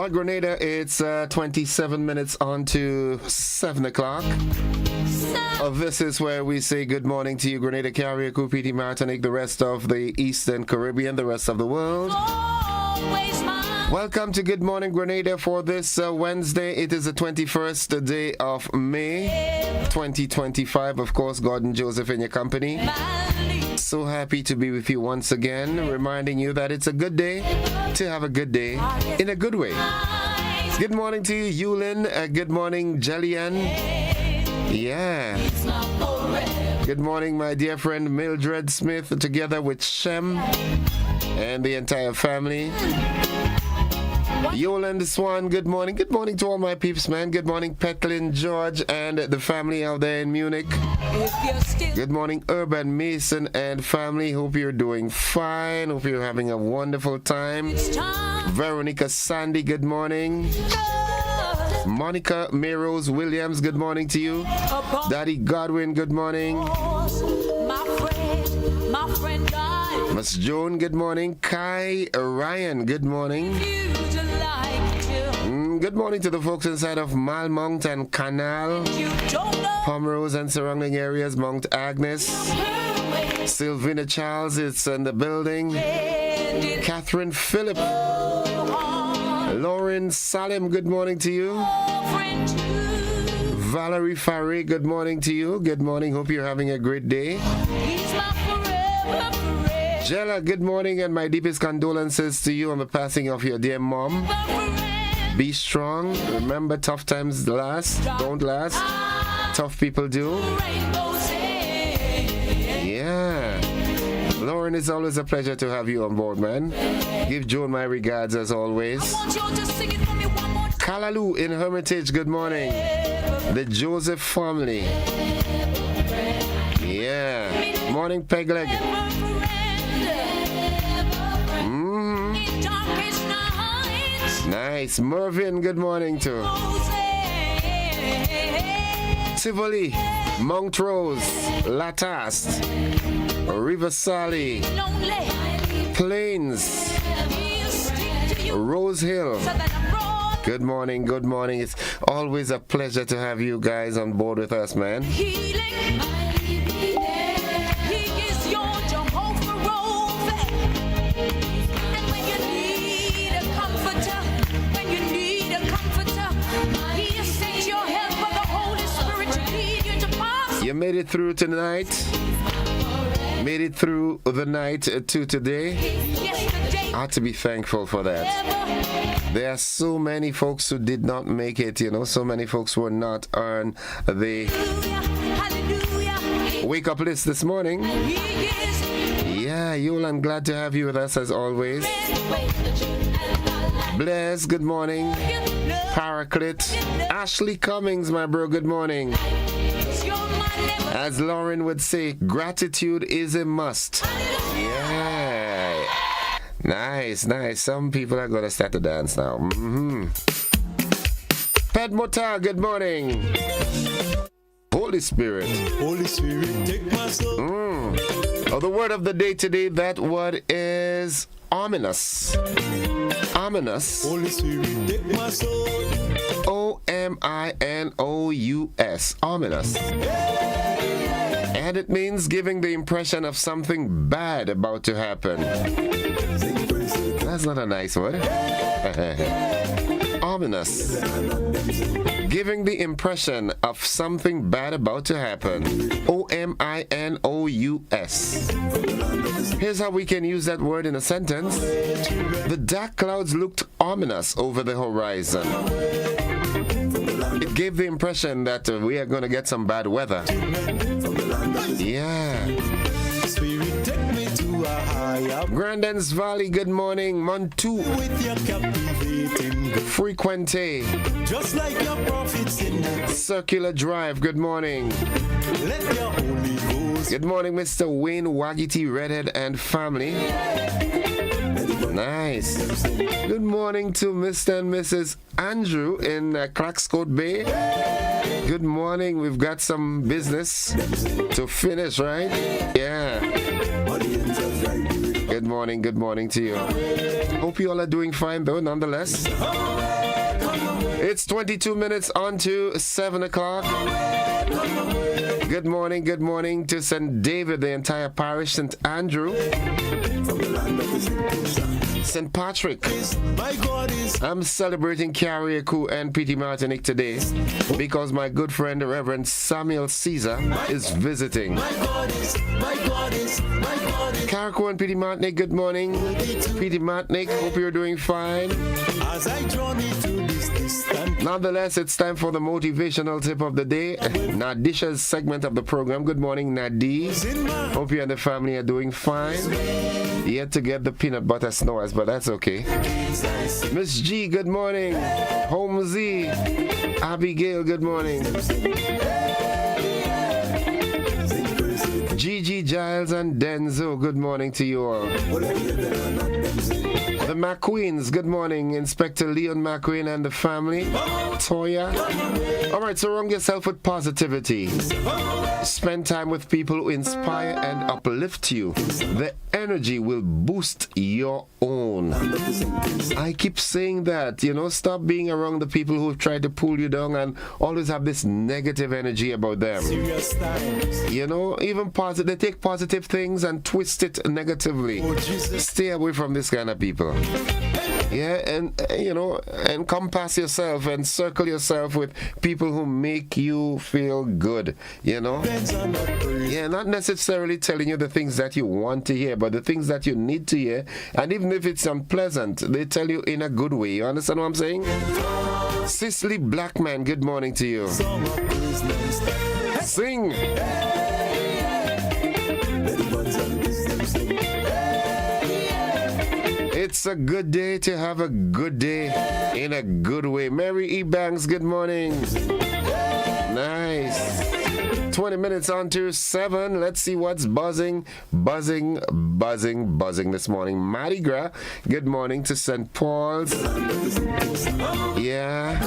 On Grenada, it's 27 minutes on to 7 o'clock. This is where we say good morning to you, Grenada, Carrier, Cupiti, Martinique, the rest of the Eastern Caribbean, the rest of the world. Welcome to Good Morning Grenada for this Wednesday. It is the 21st day of May 2025. Of course, Gordon Joseph in your company. So happy to be with you once again, reminding you that it's a good day to have a good day in a good way. Good morning to you, Yulin. Good morning, Jillian. Yeah. Good morning, my dear friend Mildred Smith, together with Shem and the entire family. Yolanda Swan, good morning. Good morning to all my peeps, man. Good morning, Petlin, George, and the family out there in Munich. Good morning, Urban Mason and family. Hope you're doing fine. Hope you're having a wonderful time. Veronica Sandy, good morning. Monica Merose Williams, good morning to you. Daddy Godwin, good morning. Miss Joan, good morning. Kai Ryan, good morning. Good morning to the folks inside of Malmont and Canal, Pomerose and surrounding areas, Mount Agnes. Sylvina Charles is in the building. Catherine Phillip. Lauren Salim, good morning to you. Valerie Farray, good morning to you. Good morning, hope you're having a great day. Jella, good morning, and my deepest condolences to you on the passing of your dear mom. Be strong. Remember, tough times don't last. Tough people do. Yeah. Lauren, it's always a pleasure to have you on board, man. Give Joan my regards as always. Kalalu in Hermitage, good morning. The Joseph family. Yeah. Morning, Pegleg. Nice. Mervyn, good morning to Tivoli, Montrose, Latast, Riversally, Plains, Rose Hill. Good morning, good morning. It's always a pleasure to have you guys on board with us, man. You made it through tonight. Made it through the night to today. I have to be thankful for that. There are so many folks who did not make it, you know, so many folks who were not on the wake up list this morning. Yeah, Yul, I'm glad to have you with us as always. Bless, good morning. Paraclet. Ashley Cummings, my bro, good morning. As Lauren would say, gratitude is a must. Yeah. Nice, nice. Some people are going to start to dance now. Ped Motar, good morning. Holy Spirit. Holy Spirit, take my soul. Oh, the word of the day today, that word is ominous. Ominous. Holy Spirit, take my soul. O-M-I-N-O-U-S. Ominous. And it means giving the impression of something bad about to happen. That's not a nice word. Ominous. Giving the impression of something bad about to happen. O-M-I-N-O-U-S. Here's how we can use that word in a sentence. The dark clouds looked ominous over the horizon. It gave the impression that we are going to get some bad weather. Yeah. Grandens Valley, good morning. Montu. Frequente. Just like your prophets in the Circular Drive, good morning. let your Holy Ghost. Good morning, Mr. Wayne Wagiti, Redhead and family. Nice. Good morning to Mr. and Mrs. Andrew in Claxcoat Bay. Good morning. We've got some business to finish, right? Yeah. Good morning, good morning to you. Hope you all are doing fine though, nonetheless. It's 22 minutes on to 7 o'clock. Good morning to St. David, the entire parish, St. Andrew, St. Patrick. I'm celebrating Carriacou and Petite Martinique today because my good friend, the Reverend Samuel Caesar, is visiting. Carriacou and Petite Martinique, good morning. Petite Martinique, hope you're doing fine. Nonetheless, it's time for the motivational tip of the day. Nadisha's segment of the program. Good morning, Nadi. Hope you and the family are doing fine. Yet to get the peanut butter snores, but that's okay. Miss G, good morning. Holmesy, Abigail, good morning. Gigi, Giles, and Denzo, good morning to you all. The McQueens, good morning. Inspector Leon McQueen and the family. Toya. Alright, surround yourself with positivity. Spend time with people who inspire and uplift you. The energy will boost your own. I keep saying that, stop being around the people who try to pull you down and always have this negative energy about them. Even positive, they take positive things and twist it negatively. Stay away from this kind of people. Yeah, and encompass yourself and circle yourself with people who make you feel good, Yeah, not necessarily telling you the things that you want to hear, but the things that you need to hear. And even if it's unpleasant, they tell you in a good way. You understand what I'm saying? Cicely Blackman, good morning to you. Sing! It's a good day to have a good day in a good way. Mary E. Banks, good morning. Nice. 20 minutes on to 7. Let's see what's buzzing this morning. Mardi Gras, good morning to St. Paul's. Yeah.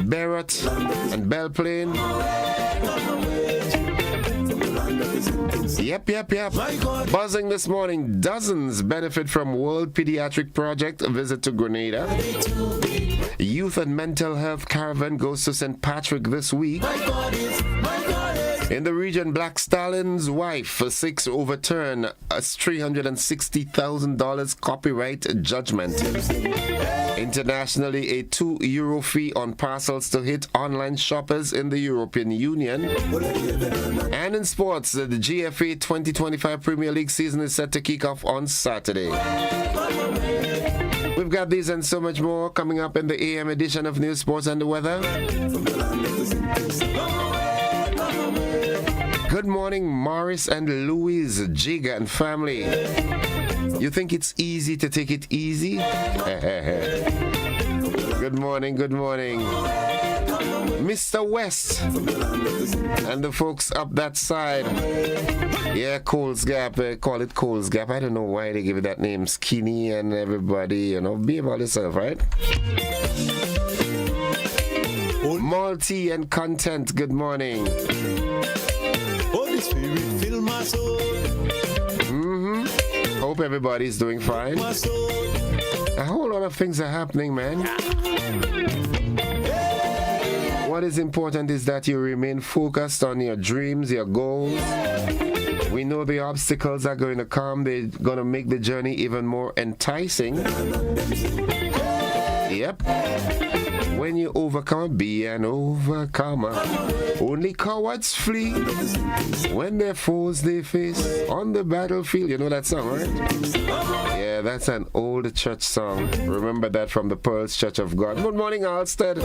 Barrett and Belle Plaine. Yep. Buzzing this morning. Dozens benefit from World Pediatric Project visit to Grenada. Youth and Mental Health Caravan goes to St. Patrick this week. In the region, Black Stallions' wife seeks to overturn a $360,000 copyright judgment. Internationally, a €2 fee on parcels to hit online shoppers in the European Union. And in sports, the GFA 2025 Premier League season is set to kick off on Saturday. We've got these and so much more coming up in the AM edition of News, Sports and the Weather. Good morning, Morris and Louise Jiga and family. You think it's easy to take it easy? Good morning. Mr. West and the folks up that side. Yeah, Coles Gap, call it Coles Gap. I don't know why they give it that name. Skinny and everybody, be about yourself, right? Malty and Content, good morning. Holy Spirit, fill my soul. Hope everybody's doing fine. A whole lot of things are happening, man. What is important is that you remain focused on your dreams, your goals. We know the obstacles are going to come. They're going to make the journey even more enticing. Yep. When you overcome, be an overcomer. Only cowards flee when their foes they face on the battlefield. You know that song, right? Yeah, that's an old church song. Remember that from the Pearls Church of God. Good morning, Alstead.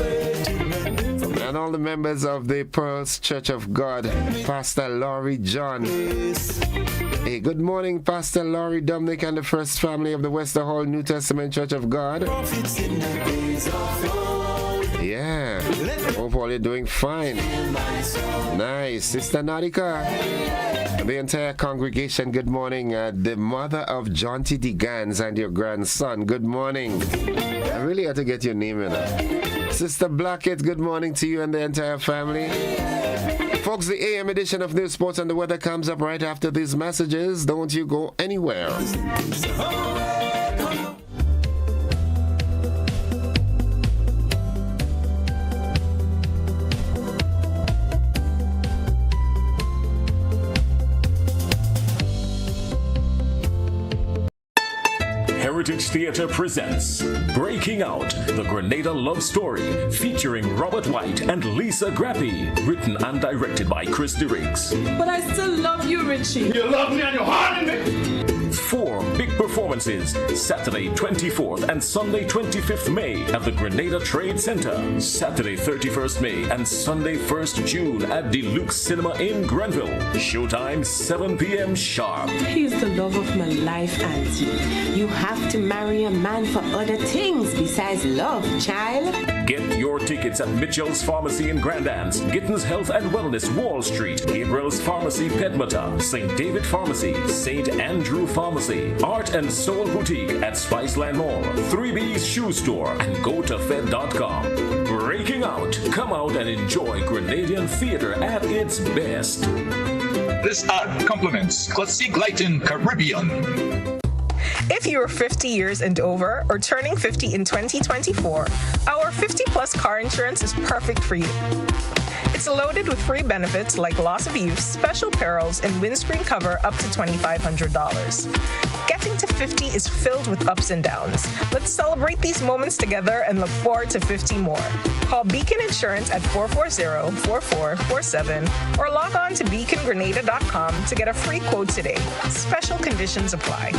And all the members of the Pearls Church of God. Pastor Laurie John. Hey, good morning, Pastor Laurie Dominic and the First Family of the Wester Hall New Testament Church of God. Yeah. Hope all you're doing fine. Nice. Sister Narika. The entire congregation, good morning. The mother of John T. Gans and your grandson, good morning. I really had to get your name in. Sister Blackett, good morning to you and the entire family. Folks, the AM edition of News Sports and the Weather comes up right after these messages. Don't you go anywhere. Heritage Theatre presents Breaking Out, the Grenada Love Story, featuring Robert White and Lisa Grappi, written and directed by Chris DeRiggs. But I still love you, Richie. You love me and you're hard me. 4 big performances, Saturday 24th and Sunday 25th May at the Grenada Trade Center, Saturday 31st May and Sunday 1st June at Deluxe Cinema in Grenville. Showtime 7 p.m. sharp. He's the love of my life, Auntie. You have to marry a man for other things besides love, child. Get your tickets at Mitchell's Pharmacy in Grand Anse, Gittins Health and Wellness Wall Street, Gabriel's Pharmacy Pedmata, St. David Pharmacy, St. Andrew Pharmacy, Art and Soul Boutique at Spiceland Mall, 3B's Shoe Store, and GoToFed.com. Breaking Out. Come out and enjoy Grenadian theater at its best. This ad complements Classic Lighting Caribbean. If you are 50 years and over or turning 50 in 2024, our 50 plus car insurance is perfect for you. It's loaded with free benefits like loss of use, special perils, and windscreen cover up to $2,500. Getting to 50 is filled with ups and downs. Let's celebrate these moments together and look forward to 50 more. Call Beacon Insurance at 440-4447 or log on to beacongrenada.com to get a free quote today. Special conditions apply.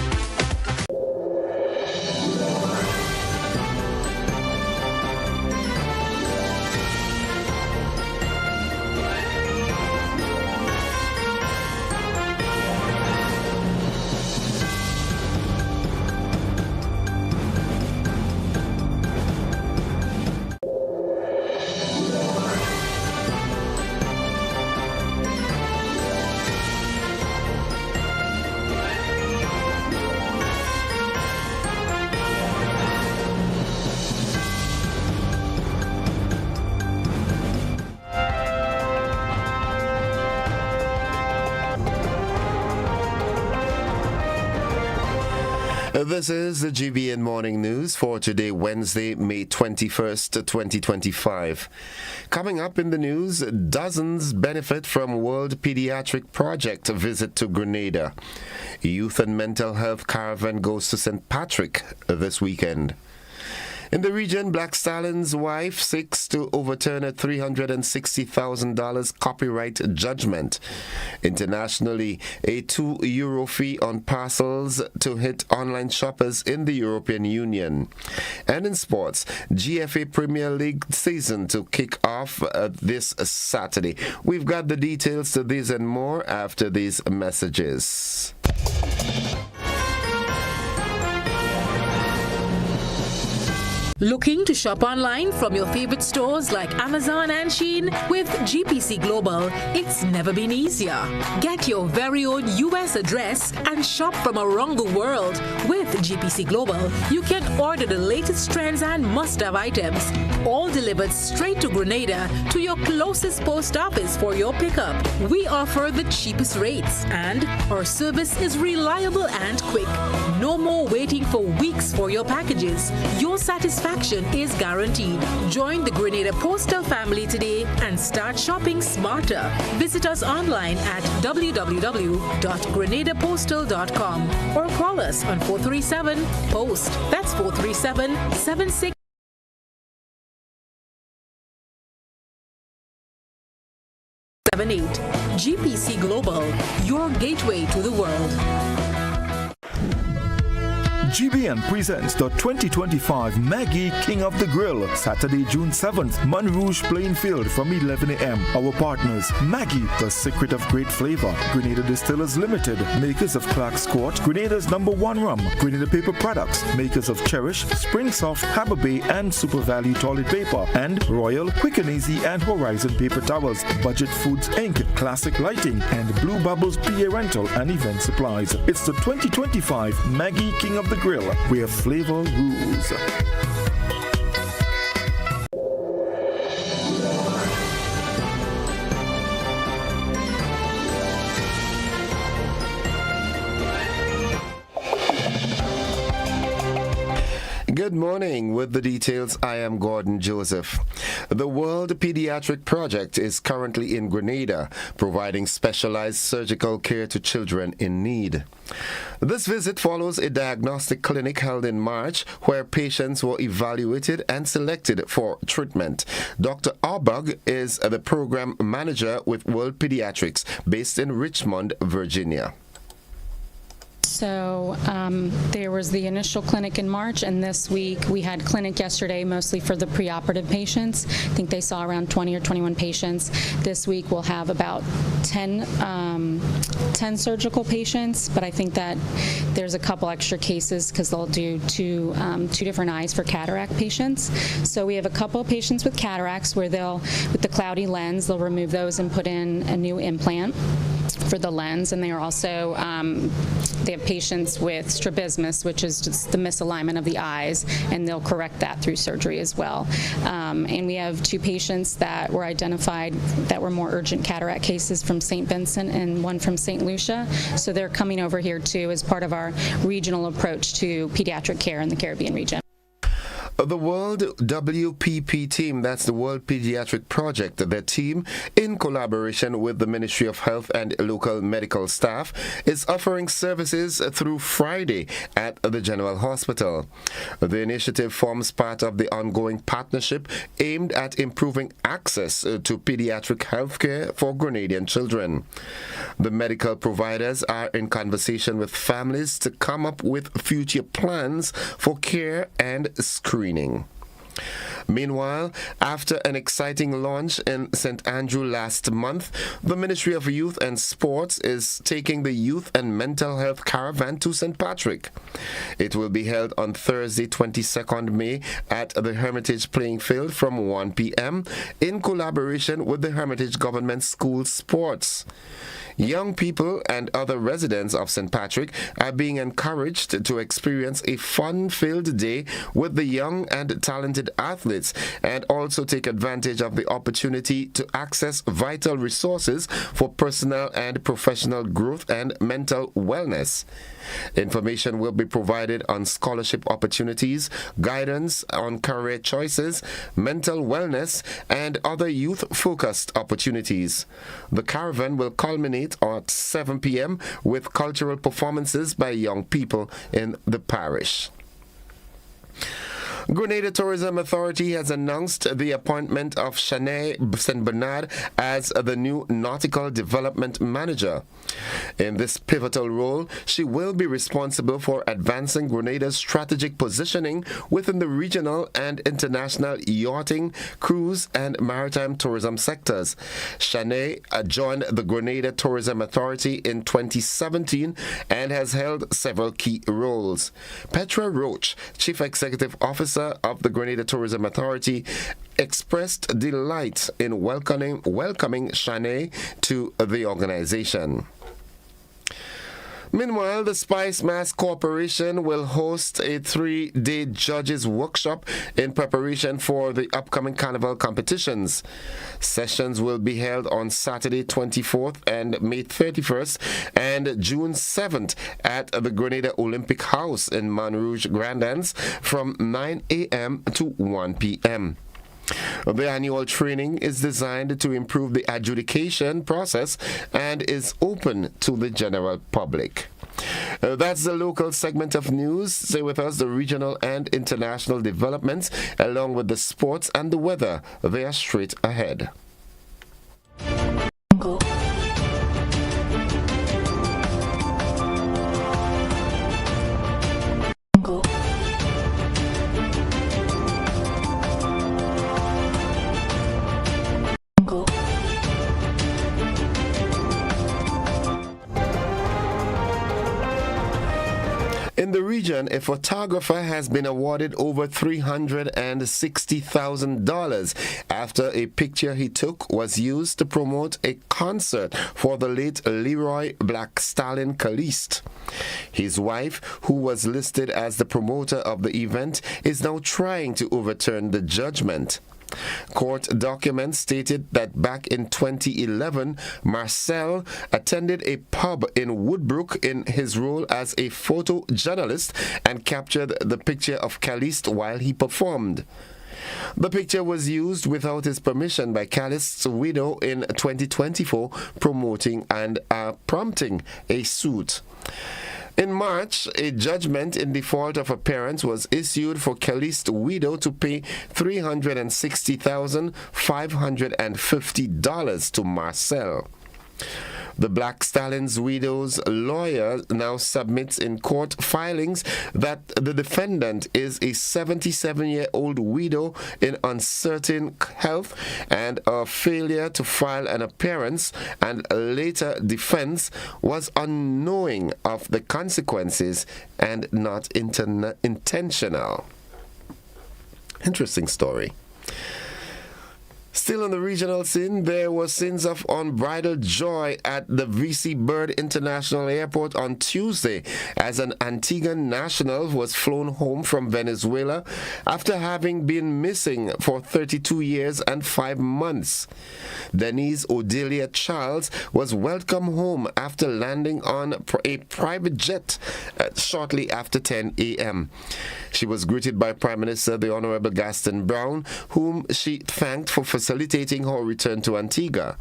This is the GBN Morning News for today, Wednesday, May 21st, 2025. Coming up in the news, dozens benefit from World Pediatric Project visit to Grenada. Youth and Mental Health Caravan goes to St. Patrick this weekend. In the region, Black Stallions' wife seeks to overturn a $360,000 copyright judgment. Internationally, a €2 fee on parcels to hit online shoppers in the European Union. And in sports, GFA Premier League season to kick off this Saturday. We've got the details to these and more after these messages. Looking to shop online from your favorite stores like Amazon and Shein? With GPC Global, it's never been easier. Get your very own US address and shop from around the world. With GPC Global, you can order the latest trends and must-have items, all delivered straight to Grenada to your closest post office for your pickup. We offer the cheapest rates, and our service is reliable and quick. No more waiting for weeks for your packages. Your satisfaction is guaranteed. Join the Grenada Postal family today and start shopping smarter. Visit us online at www.grenadapostal.com or call us on 437-POST. That's 437-76. GPC Global, your gateway to the world. GBN presents the 2025 Maggie King of the Grill, Saturday, June 7th, Monrouge Plainfield from 11 a.m. Our partners, Maggie, the secret of great flavor, Grenada Distillers Limited, makers of Clark's Court, Grenada's #1 rum, Grenada Paper Products, makers of Cherish, Spring Soft, Harbour Bay, and Super Value Toilet Paper, and Royal, Quick and Easy, and Horizon Paper Towels, Budget Foods Inc., Classic Lighting, and Blue Bubbles PA Rental and Event Supplies. It's the 2025 Maggie King of the Grill, where flavor rules. Good morning. With the details, I am Gordon Joseph. The World Pediatric Project is currently in Grenada, providing specialized surgical care to children in need. This visit follows a diagnostic clinic held in March where patients were evaluated and selected for treatment. Dr. Arbug is the program manager with World Pediatrics based in Richmond, Virginia. So there was the initial clinic in March, and this week we had clinic yesterday mostly for the preoperative patients. I think they saw around 20 or 21 patients. This week we'll have about 10 surgical patients, but I think that there's a couple extra cases because they'll do two different eyes for cataract patients. So we have a couple of patients with cataracts where with the cloudy lens, they'll remove those and put in a new implant for the lens, and they are also they have patients with strabismus, which is just the misalignment of the eyes, and they'll correct that through surgery as well. And we have 2 patients that were identified that were more urgent cataract cases from St. Vincent and one from St. Lucia. So they're coming over here too as part of our regional approach to pediatric care in the Caribbean region. The World WPP team, that's the World Pediatric Project, their team, in collaboration with the Ministry of Health and local medical staff, is offering services through Friday at the General Hospital. The initiative forms part of the ongoing partnership aimed at improving access to pediatric health care for Grenadian children. The medical providers are in conversation with families to come up with future plans for care and screening. Meanwhile, after an exciting launch in St. Andrew last month, the Ministry of Youth and Sports is taking the Youth and Mental Health Caravan to St. Patrick. It will be held on Thursday, 22nd May at the Hermitage Playing Field from 1 p.m. in collaboration with the Hermitage Government School Sports. Young people and other residents of St. Patrick are being encouraged to experience a fun-filled day with the young and talented athletes and also take advantage of the opportunity to access vital resources for personal and professional growth and mental wellness. Information will be provided on scholarship opportunities, guidance on career choices, mental wellness, and other youth-focused opportunities. The caravan will culminate at 7 p.m. with cultural performances by young people in the parish. Grenada Tourism Authority has announced the appointment of Shanae St. Bernard as the new Nautical Development Manager. In this pivotal role, she will be responsible for advancing Grenada's strategic positioning within the regional and international yachting, cruise, and maritime tourism sectors. Shanae joined the Grenada Tourism Authority in 2017 and has held several key roles. Petra Roach, Chief Executive Officer of the Grenada Tourism Authority, expressed delight in welcoming Shanae to the organization. Meanwhile, the Spice Mass Corporation will host a 3-day judges workshop in preparation for the upcoming carnival competitions. Sessions will be held on Saturday 24th and May 31st and June 7th at the Grenada Olympic House in Montrouge, Grandans from 9 a.m. to 1 p.m. The annual training is designed to improve the adjudication process and is open to the general public. That's the local segment of news. Stay with us, the regional and international developments, along with the sports and the weather. They are straight ahead. In the region, a photographer has been awarded over $360,000 after a picture he took was used to promote a concert for the late Leroy Black Stallion Caliste. His wife, who was listed as the promoter of the event, is now trying to overturn the judgment. Court documents stated that back in 2011, Marcel attended a pub in Woodbrook in his role as a photojournalist and captured the picture of Caliste while he performed. The picture was used without his permission by Caliste's widow in 2024, promoting and prompting a suit. In March, a judgment in default of appearance was issued for Caliste's widow to pay $360,550 to Marcel. The Black Stallion's widow's lawyer now submits in court filings that the defendant is a 77-year-old widow in uncertain health, and a failure to file an appearance and later defense was unknowing of the consequences and not intentional. Interesting story. Still on the regional scene, there were scenes of unbridled joy at the VC Bird International Airport on Tuesday as an Antiguan national was flown home from Venezuela after having been missing for 32 years and 5 months. Denise Odelia Charles was welcomed home after landing on a private jet shortly after 10 a.m. She was greeted by Prime Minister the Honorable Gaston Brown, whom she thanked for facilitating her return to Antigua.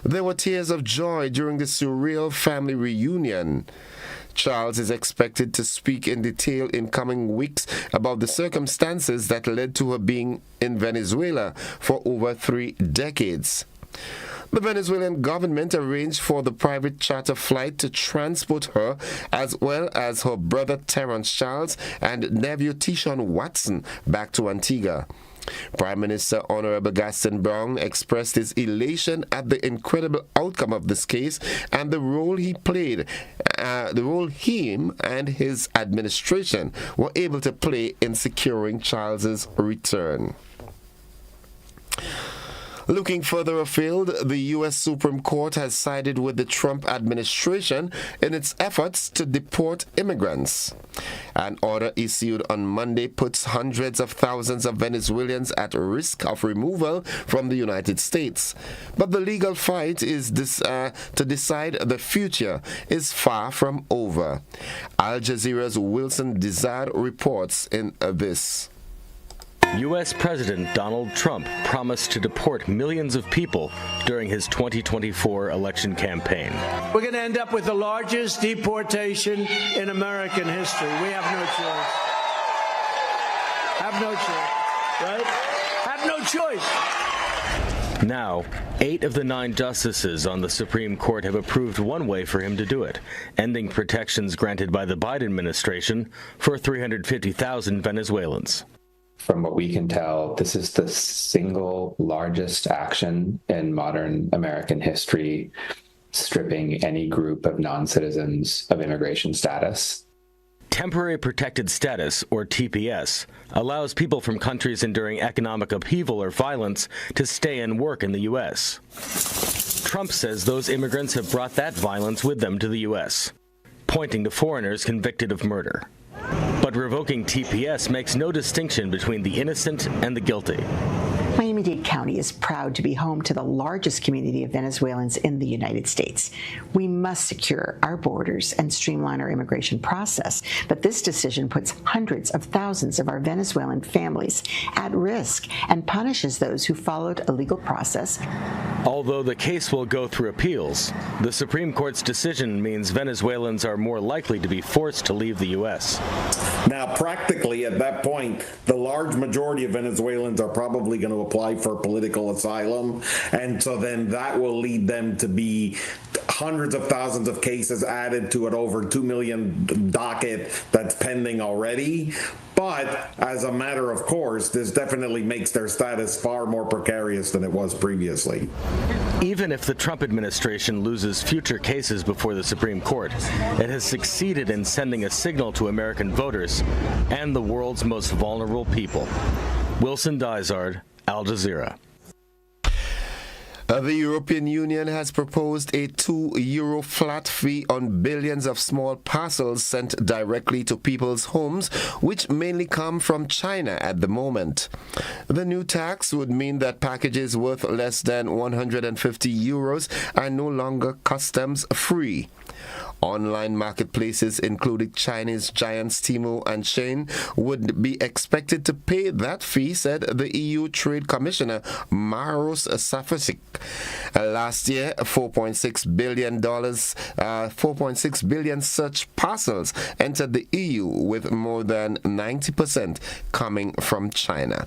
There were tears of joy during the surreal family reunion. Charles is expected to speak in detail in coming weeks about the circumstances that led to her being in Venezuela for over 3 decades. The Venezuelan government arranged for the private charter flight to transport her, as well as her brother Terrence Charles and nephew Tishon Watson, back to Antigua. Prime Minister Honorable Gaston Brown expressed his elation at the incredible outcome of this case and the role he played, the role him and his administration were able to play in securing Charles's return. Looking further afield, the U.S. Supreme Court has sided with the Trump administration in its efforts to deport immigrants. An order issued on Monday puts hundreds of thousands of Venezuelans at risk of removal from the United States. But the legal fight is to decide the future is far from over. Al Jazeera's Wilson Dizard reports in this. U.S. President Donald Trump promised to deport millions of people during his 2024 election campaign. We're going to end up with the largest deportation in American history. We have no choice. Have no choice, right? Have no choice. Now, 8 of the 9 justices on the Supreme Court have approved one way for him to do it, ending protections granted by the Biden administration for 350,000 Venezuelans. From what we can tell, this is the single largest action in modern American history, stripping any group of non-citizens of immigration status. Temporary Protected Status, or TPS, allows people from countries enduring economic upheaval or violence to stay and work in the U.S. Trump says those immigrants have brought that violence with them to the U.S., pointing to foreigners convicted of murder. But revoking TPS makes no distinction between the innocent and the guilty. Miami-Dade County is proud to be home to the largest community of Venezuelans in the United States. We must secure our borders and streamline our immigration process, but this decision puts hundreds of thousands of our Venezuelan families at risk and punishes those who followed a legal process. Although the case will go through appeals, the Supreme Court's decision means Venezuelans are more likely to be forced to leave the U.S. Now, practically at that point, the large majority of Venezuelans are probably going to apply for political asylum, and so then that will lead them to be hundreds of thousands of cases added to an over 2 million docket that's pending already. But as a matter of course, this definitely makes their status far more precarious than it was previously. Even if the Trump administration loses future cases before the Supreme Court, it has succeeded in sending a signal to American voters and the world's most vulnerable people. Wilson Dizard, Al Jazeera. The European Union has proposed a €2 flat fee on billions of small parcels sent directly to people's homes, which mainly come from China at the moment. The new tax would mean that packages worth less than €150 are no longer customs free. Online marketplaces, including Chinese giants Temu and Shein, would be expected to pay that fee, said the EU Trade Commissioner Maros Safasik. Last year, $4.6 billion such parcels entered the EU, with more than 90% coming from China.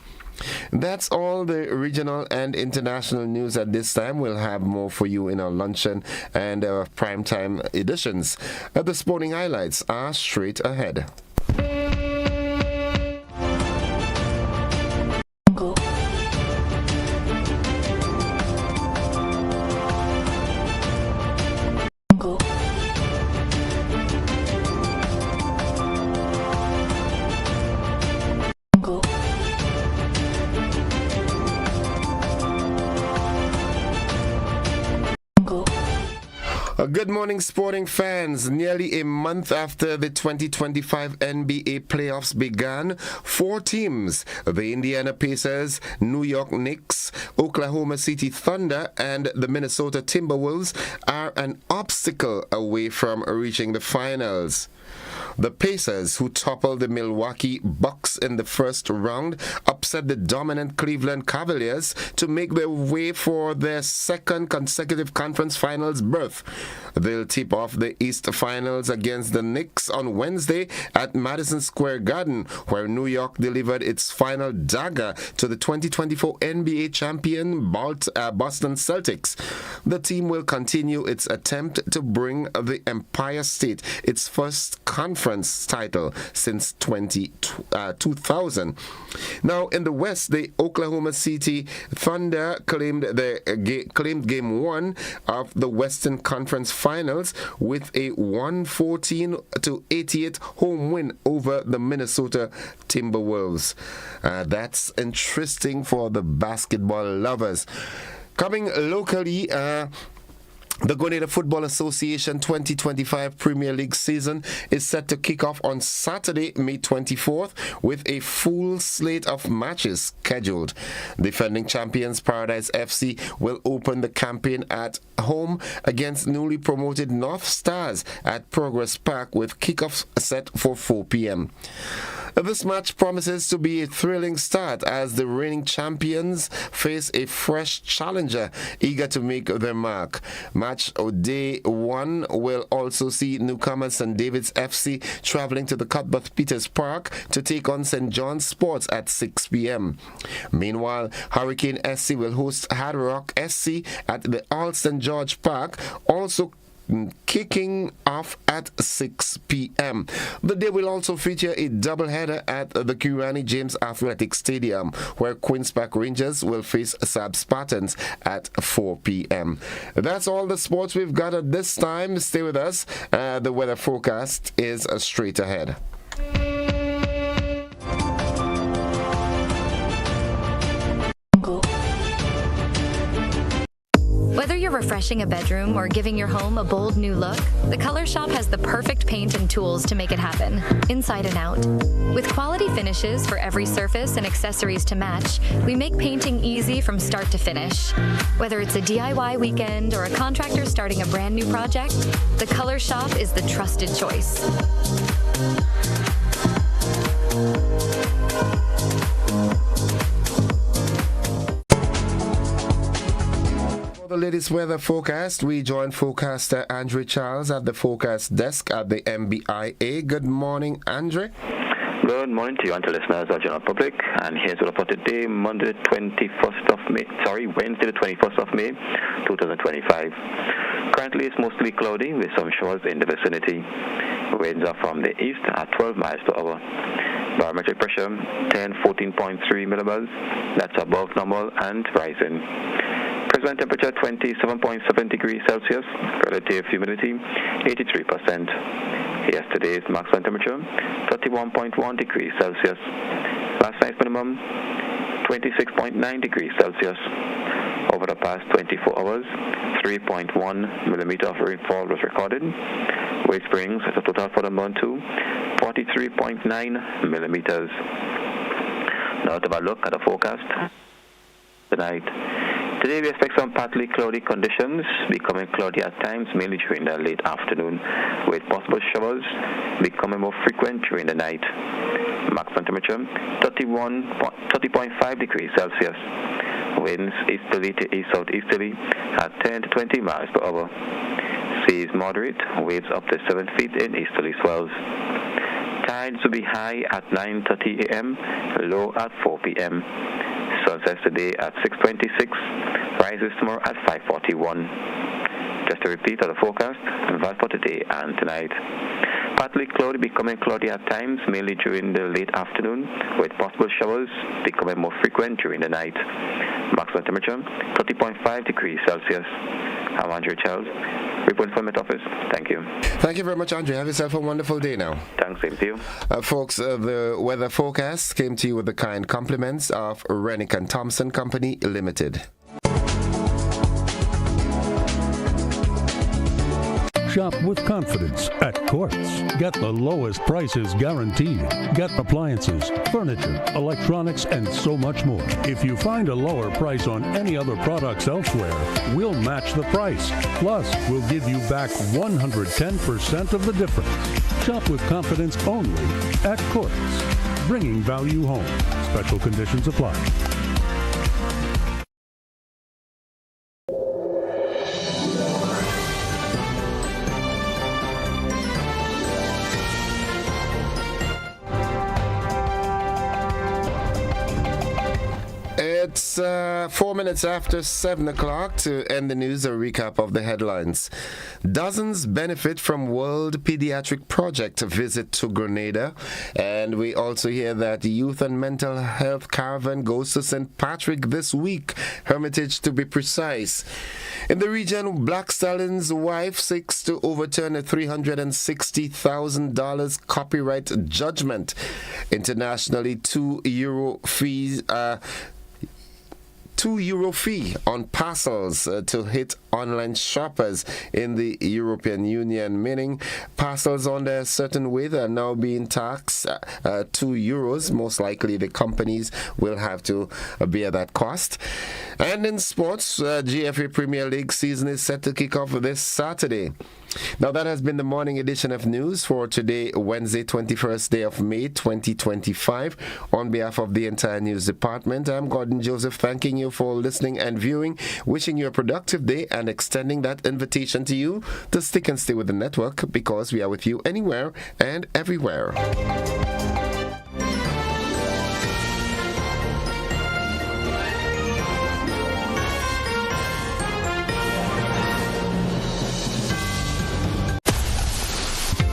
That's all the regional and international news at this time. We'll have more for you in our luncheon and our primetime editions. The sporting highlights are straight ahead. Good morning, sporting fans. Nearly a month after the 2025 NBA playoffs began, 4 teams, the Indiana Pacers, New York Knicks, Oklahoma City Thunder, and the Minnesota Timberwolves, are an obstacle away from reaching the finals. The Pacers, who toppled the Milwaukee Bucks in the first round, upset the dominant Cleveland Cavaliers to make their way for their second consecutive conference finals berth. They'll tip off the East Finals against the Knicks on Wednesday at Madison Square Garden, where New York delivered its final dagger to the 2024 NBA champion Boston Celtics. The team will continue its attempt to bring the Empire State its first conference title since 2000. Now, in the West, the Oklahoma City Thunder claimed Game 1 of the Western Conference Finals with a 114-88 home win over the Minnesota Timberwolves. That's interesting for the basketball lovers. Coming locally, the Grenada Football Association 2025 Premier League season is set to kick off on Saturday, May 24th, with a full slate of matches scheduled. Defending champions Paradise FC will open the campaign at home against newly promoted North Stars at Progress Park, with kickoff set for 4 p.m. This match promises to be a thrilling start as the reigning champions face a fresh challenger eager to make their mark. Match day 1 will also see newcomers St. David's FC traveling to the Cuthbert Peters Park to take on St. John's Sports at 6 p.m. Meanwhile, Hurricane SC will host Hard Rock SC at the All St. George Park, also kicking off at 6 p.m. The day will also feature a doubleheader at the Kirani James Athletic Stadium, where Queen's Park Rangers will face Sab Spartans at 4 p.m. That's all the sports we've got at this time. Stay with us. The weather forecast is straight ahead. Whether you're refreshing a bedroom or giving your home a bold new look, the Color Shop has the perfect paint and tools to make it happen, inside and out. With quality finishes for every surface and accessories to match, we make painting easy from start to finish. Whether it's a DIY weekend or a contractor starting a brand new project, the Color Shop is the trusted choice. The latest weather forecast, we join forecaster Andre Charles at the forecast desk at the MBIA. Good morning, Andre. Good morning to you and to listeners of general public, and here's what for today, Wednesday the 21st of May, 2025. Currently it's mostly cloudy with some showers in the vicinity. Winds are from the east at 12 miles per hour. Barometric pressure 14.3 millibars, that's above normal and rising. Present temperature 27.7 degrees Celsius, relative humidity 83%. Yesterday's maximum temperature 31.1 degrees Celsius. Last night's minimum 26.9 degrees Celsius. Over the past 24 hours, 3.1 millimeter of rainfall was recorded. Waste Springs has a total for the month to 43.9 millimeters. Now to have a look at the forecast tonight. Today we expect some partly cloudy conditions, becoming cloudy at times, mainly during the late afternoon, with possible showers becoming more frequent during the night. Maximum temperature 30.5 degrees Celsius. Winds easterly to east-southeasterly at 10 to 20 miles per hour. Seas moderate, waves up to 7 feet in easterly swells. Tides will be high at 9:30 a.m., low at 4 p.m. Sunset today at 6:26, rises tomorrow at 5:41. Just a repeat of the forecast, advice for today and tonight. Partly cloudy, becoming cloudy at times, mainly during the late afternoon, with possible showers becoming more frequent during the night. Maximum temperature 30.5 degrees Celsius. I'm Andrew Charles, reporting from the office. Thank you. Thank you very much, Andre. Have yourself a wonderful day now. Thanks, same to you. Folks, the weather forecast came to you with the kind compliments of Rennick & Thompson Company Limited. Shop with confidence at Quartz. Get the lowest prices guaranteed. Get appliances, furniture, electronics, and so much more. If you find a lower price on any other products elsewhere, we'll match the price. Plus, we'll give you back 110% of the difference. Shop with confidence only at Quartz. Bringing value home. Special conditions apply. It's 4 minutes after 7 o'clock. To end the news, a recap of the headlines. Dozens benefit from World Pediatric Project visit to Grenada. And we also hear that Youth and Mental Health Caravan goes to St. Patrick this week, Hermitage to be precise. In the region, Black Stallion's wife seeks to overturn a $360,000 copyright judgment. Internationally, €2 fees. €2 fee on parcels to hit online shoppers in the European Union, meaning parcels under a certain weight are now being taxed €2. Most likely the companies will have to bear that cost. And in sports, GFA Premier League season is set to kick off this Saturday. Now that has been the morning edition of news for today, Wednesday, 21st day of May, 2025. On behalf of the entire news department, I'm Gordon Joseph, thanking you for listening and viewing, wishing you a productive day and extending that invitation to you to stick and stay with the network, because we are with you anywhere and everywhere.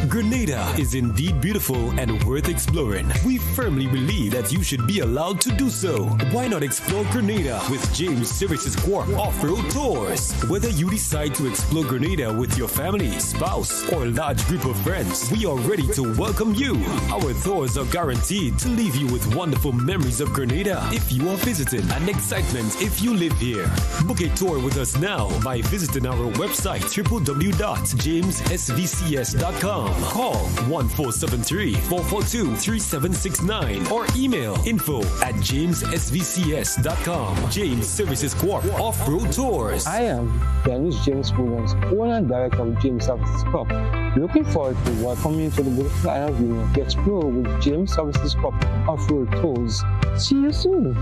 Grenada is indeed beautiful and worth exploring. We firmly believe that you should be allowed to do so. Why not explore Grenada with James Services Corp Off-Road Tours? Whether you decide to explore Grenada with your family, spouse, or large group of friends, we are ready to welcome you. Our tours are guaranteed to leave you with wonderful memories of Grenada if you are visiting, and excitement if you live here. Book a tour with us now by visiting our website www.jamessvcs.com. Call 1473-442-3769 or email info@jamessvcs.com. James Services Corp Off-Road Tours. I am Dennis James Williams, owner and director of James Services Corp. Looking forward to welcoming you to the beautiful island of Union to explore with James Services Corp Off-Road Tours. See you soon.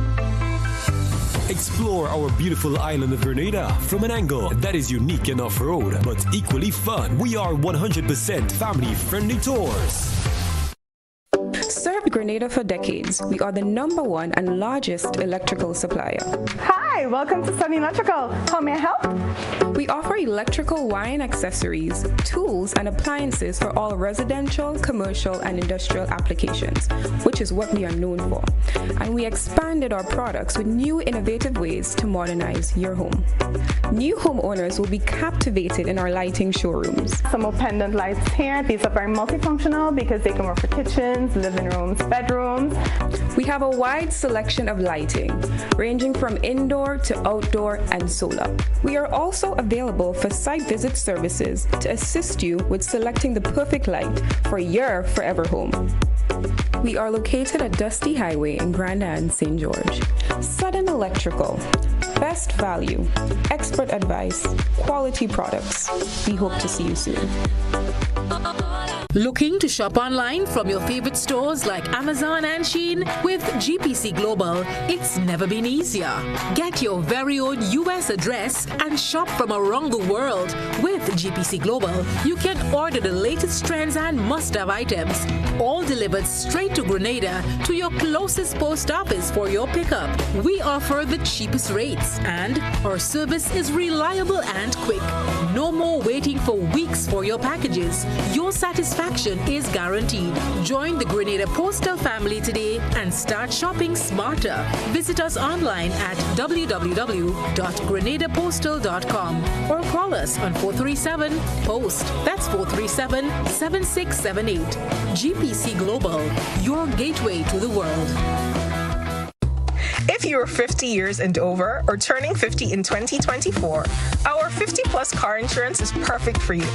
Explore our beautiful island of Grenada from an angle that is unique and off-road, but equally fun. We are 100% family-friendly tours. Served Grenada for decades. We are the #1 and largest electrical supplier. Hi, welcome to Sunny Electrical. How may I help? We offer electrical wiring accessories, tools, and appliances for all residential, commercial, and industrial applications, which is what we are known for. And we expanded our products with new innovative ways to modernize your home. New homeowners will be captivated in our lighting showrooms. Some more pendant lights here. These are very multifunctional because they can work for kitchens, living rooms, bedrooms. We have a wide selection of lighting, ranging from indoor indoor to outdoor and solar. We are also available for site visit services to assist you with selecting the perfect light for your forever home. We are located at Dusty Highway in Grenada, St. George. Sudden Electrical. Best value, expert advice, quality products. We hope to see you soon. Looking to shop online from your favorite stores like Amazon and Shein? With GPC Global, it's never been easier. Get your very own US address and shop from around the world. With GPC Global, you can order the latest trends and must-have items, all delivered straight to Grenada to your closest post office for your pickup. We offer the cheapest rates and our service is reliable and quick. No more waiting for weeks for your packages. Your satisfaction is guaranteed. Join the Grenada Postal family today and start shopping smarter. Visit us online at www.grenadapostal.com or call us on 437-POST. That's 437-7678. GPC Global, your gateway to the world. If you are 50 years and over or turning 50 in 2024, our 50-plus car insurance is perfect for you.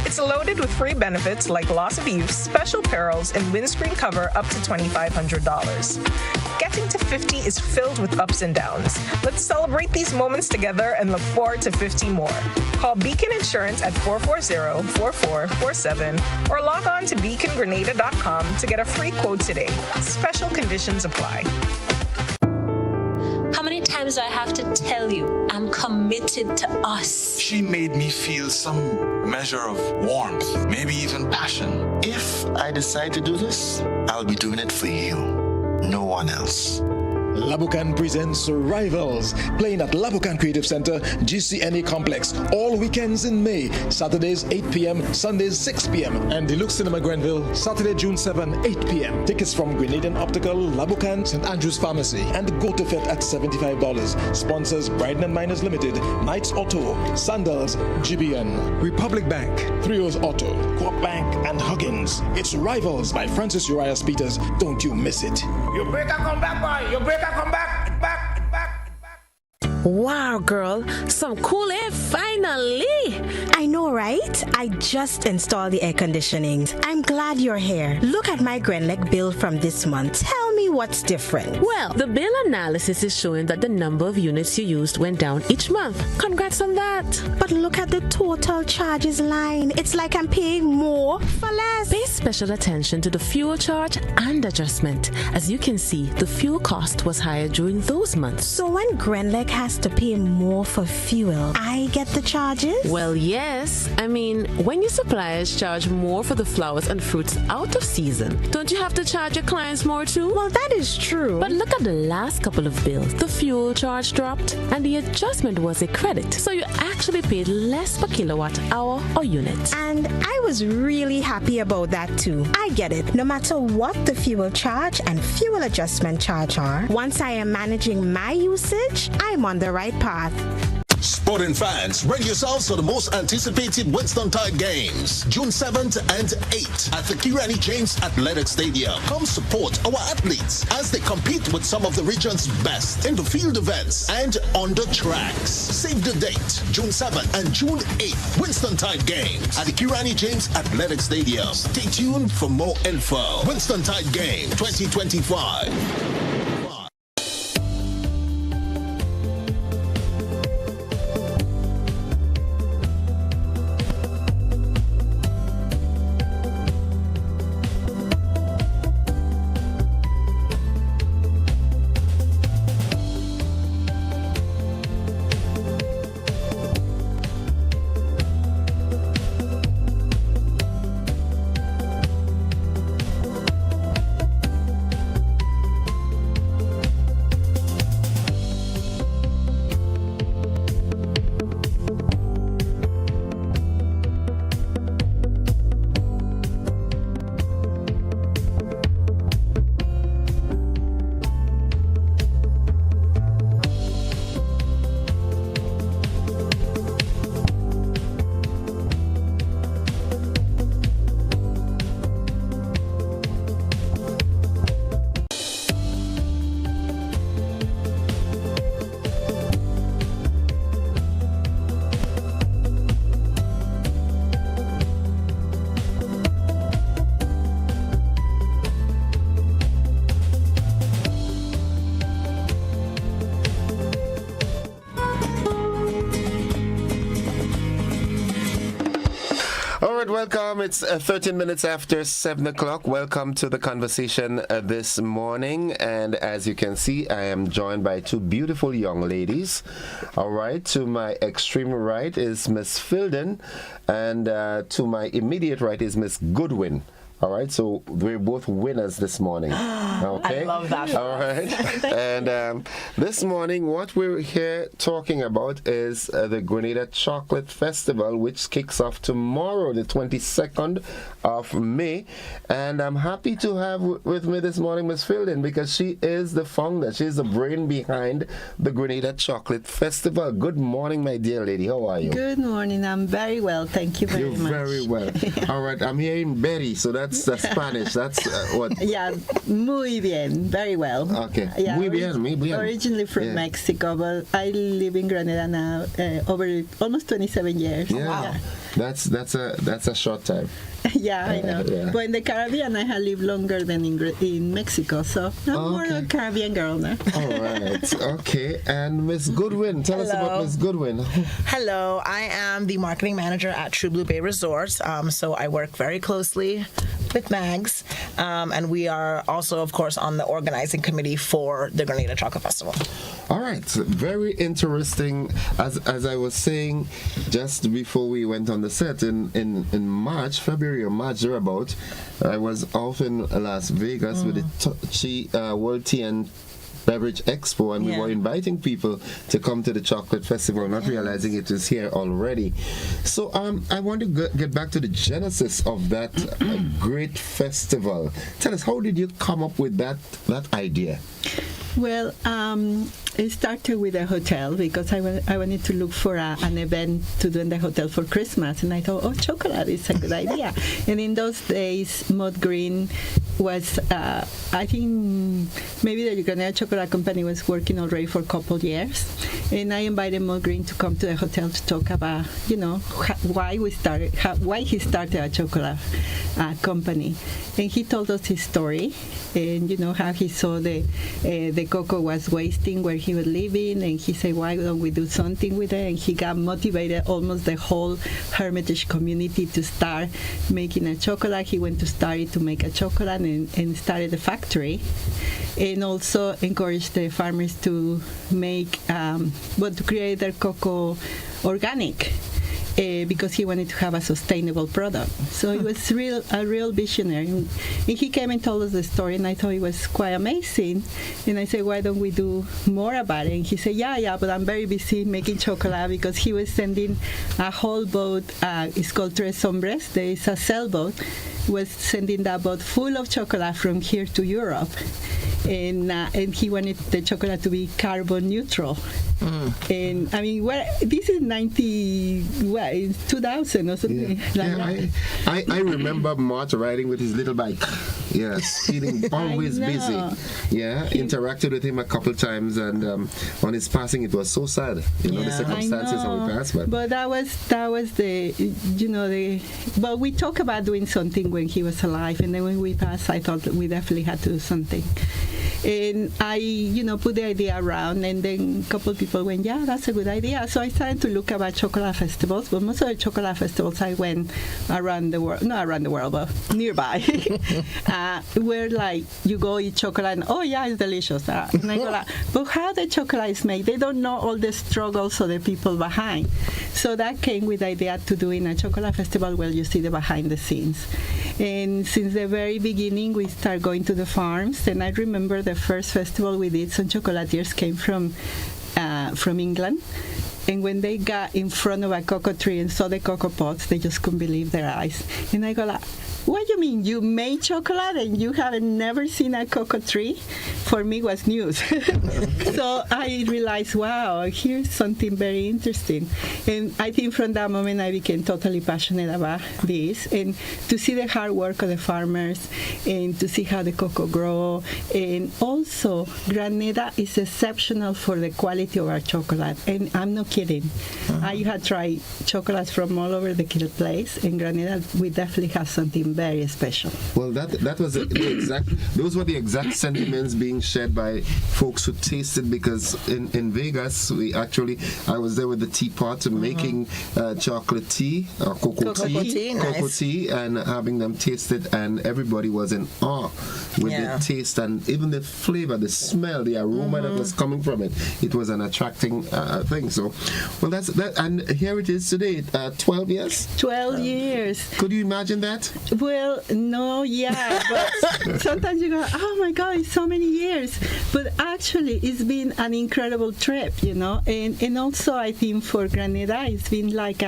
It's loaded with free benefits like loss of use, special perils, and windscreen cover up to $2,500. Getting to 50 is filled with ups and downs. Let's celebrate these moments together and look forward to 50 more. Call Beacon Insurance at 440-4447 or log on to beacongrenada.com to get a free quote today. Special conditions apply. How many times do I have to tell you I'm committed to us? She made me feel some measure of warmth, maybe even passion. If I decide to do this, I'll be doing it for you, no one else. Labukan presents Rivals, playing at Labukan Creative Center, GCNA Complex, all weekends in May, Saturdays 8 p.m., Sundays 6 p.m., and Deluxe Cinema Grenville, Saturday, June 7, 8 p.m. Tickets from Grenadian Optical, Labukan, St. Andrew's Pharmacy, and Go to Fit at $75. Sponsors Bryden & Miners Limited, Knights Auto, Sandals, GBN, Republic Bank, Trios Auto, Co-op Bank, and Huggins. It's Rivals by Francis Uriah Peters. Don't you miss it. You better come back, boy. You better come back. Wow, girl, some cool air finally. I know, right? I just installed the air conditioning. I'm glad you're here. Look at my Grenlec bill from this month. Tell me what's different. Well, the bill analysis is showing that the number of units you used went down each month. Congrats on that. But look at the total charges line. It's like I'm paying more for less. Pay special attention to the fuel charge and adjustment. As you can see, the fuel cost was higher during those months. So when Grenlec has to pay more for fuel, I get the charges? Well, yes. I mean, when your suppliers charge more for the flowers and fruits out of season, don't you have to charge your clients more too? Well, that is true. But look at the last couple of bills. The fuel charge dropped and the adjustment was a credit. So you actually paid less per kilowatt hour or unit. And I was really happy about that too. I get it. No matter what the fuel charge and fuel adjustment charge are, once I am managing my usage, I'm on the right path. Sporting fans, ready yourselves for the most anticipated Winston-Tide games, June 7th and 8th at the Kirani James Athletic Stadium. Come support our athletes as they compete with some of the region's best in the field events and on the tracks. Save the date, June 7th and June 8th, Winston-Tide games at the Kirani James Athletic Stadium. Stay tuned for more info. Winston-Tide Game 2025. All right, welcome. It's 13 minutes after 7 o'clock. Welcome to the conversation this morning. And as you can see, I am joined by two beautiful young ladies. All right, to my extreme right is Miss Filden, and to my immediate right is Miss Goodwin. All right, so we're both winners this morning. Okay, I love that. All right, and this morning, what we're here talking about is the Grenada Chocolate Festival, which kicks off tomorrow, the 22nd of May. And I'm happy to have with me this morning Miss Filden, because she is the founder, she's the brain behind the Grenada Chocolate Festival. Good morning, my dear lady. How are you? Good morning. I'm very well. Thank you very much. You're very well. All right, I'm hearing Betty, so that's Spanish. That's what? Yeah, muy bien. Very well. Okay. Yeah, Muy bien, muy bien. Originally from Yeah. Mexico, but I live in Grenada now over almost 27 years. Yeah. Wow. That's a short time. Yeah, I know. Yeah. But in the Caribbean, I have lived longer than in Mexico, so I'm more a Caribbean girl now. All right. Okay. And Miss Goodwin, tell us about Miss Goodwin. Hello, I am the marketing manager at True Blue Bay Resorts. So I work very closely with Mags, and we are also, of course, on the organizing committee for the Grenada Chocolate Festival. All right. Very interesting. As I was saying just before we went on the set, in February or March thereabout, I was off in Las Vegas with the World Tea and Beverage Expo, and we were inviting people to come to the chocolate festival, not realizing it is here already. So I want to get back to the genesis of that great festival. Tell us, how did you come up with that idea? Well, it started with a hotel, because I wanted to look for an event to do in the hotel for Christmas, and I thought, chocolate is a good idea. And in those days, Mud Green was, I think maybe the Grenada Chocolate Company was working already for a couple years, and I invited Mud Green to come to the hotel to talk about, why he started a chocolate company. And he told us his story, and how he saw the cocoa was wasting where he was living, and he said, why don't we do something with it? And he got motivated, almost the whole Hermitage community, to start making a chocolate. He went to study to make a chocolate and started a factory, and also encouraged the farmers to make, to create their cocoa organic. Because he wanted to have a sustainable product. So he was a real visionary. And he came and told us the story, and I thought it was quite amazing. And I said, why don't we do more about it? And he said, yeah, but I'm very busy making chocolate, because he was sending a whole boat. It's called Tres Hombres. There is a sailboat. Was sending that boat full of chocolate from here to Europe. And he wanted the chocolate to be carbon neutral. And I mean, this is 2000 or something. I remember Mart riding with his little bike. Yes, feeling always busy. Yeah, interacted with him a couple times, and on his passing, it was so sad. The circumstances how he passed. But that was the But we talked about doing something when he was alive, and then when we passed, I thought we definitely had to do something. And I, put the idea around, and then a couple of people went, yeah, that's a good idea. So I started to look about chocolate festivals, but most of the chocolate festivals I went around the world, not around the world, but nearby, where like you go eat chocolate and, oh yeah, it's delicious. And I go like, but how the chocolate is made, they don't know all the struggles of the people behind. So that came with the idea to doing a chocolate festival where you see the behind the scenes. And since the very beginning, we start going to the farms. And I remember the first festival we did, some chocolatiers came from England. And when they got in front of a cocoa tree and saw the cocoa pods, they just couldn't believe their eyes. And I go like, what do you mean? You made chocolate and you haven't never seen a cocoa tree? For me, it was news. So I realized, wow, here's something very interesting. And I think from that moment, I became totally passionate about this. And to see the hard work of the farmers and to see how the cocoa grow. And also, Grenada is exceptional for the quality of our chocolate. And I'm not kidding. I had tried chocolates from all over the place. In Grenada, we definitely have something very special. Well, that was those were the exact sentiments being shared by folks who tasted, because in Vegas, I was there with the teapot making chocolate tea, or cocoa tea, and having them taste it, and everybody was in awe with the taste and even the flavor, the smell, the aroma that was coming from it. It was an attracting thing. So, well, that's that, and here it is today. 12 years. 12 years. Could you imagine that? Well, no, but sometimes you go, oh my God, it's so many years. But actually, it's been an incredible trip, and also I think for Grenada, it's been like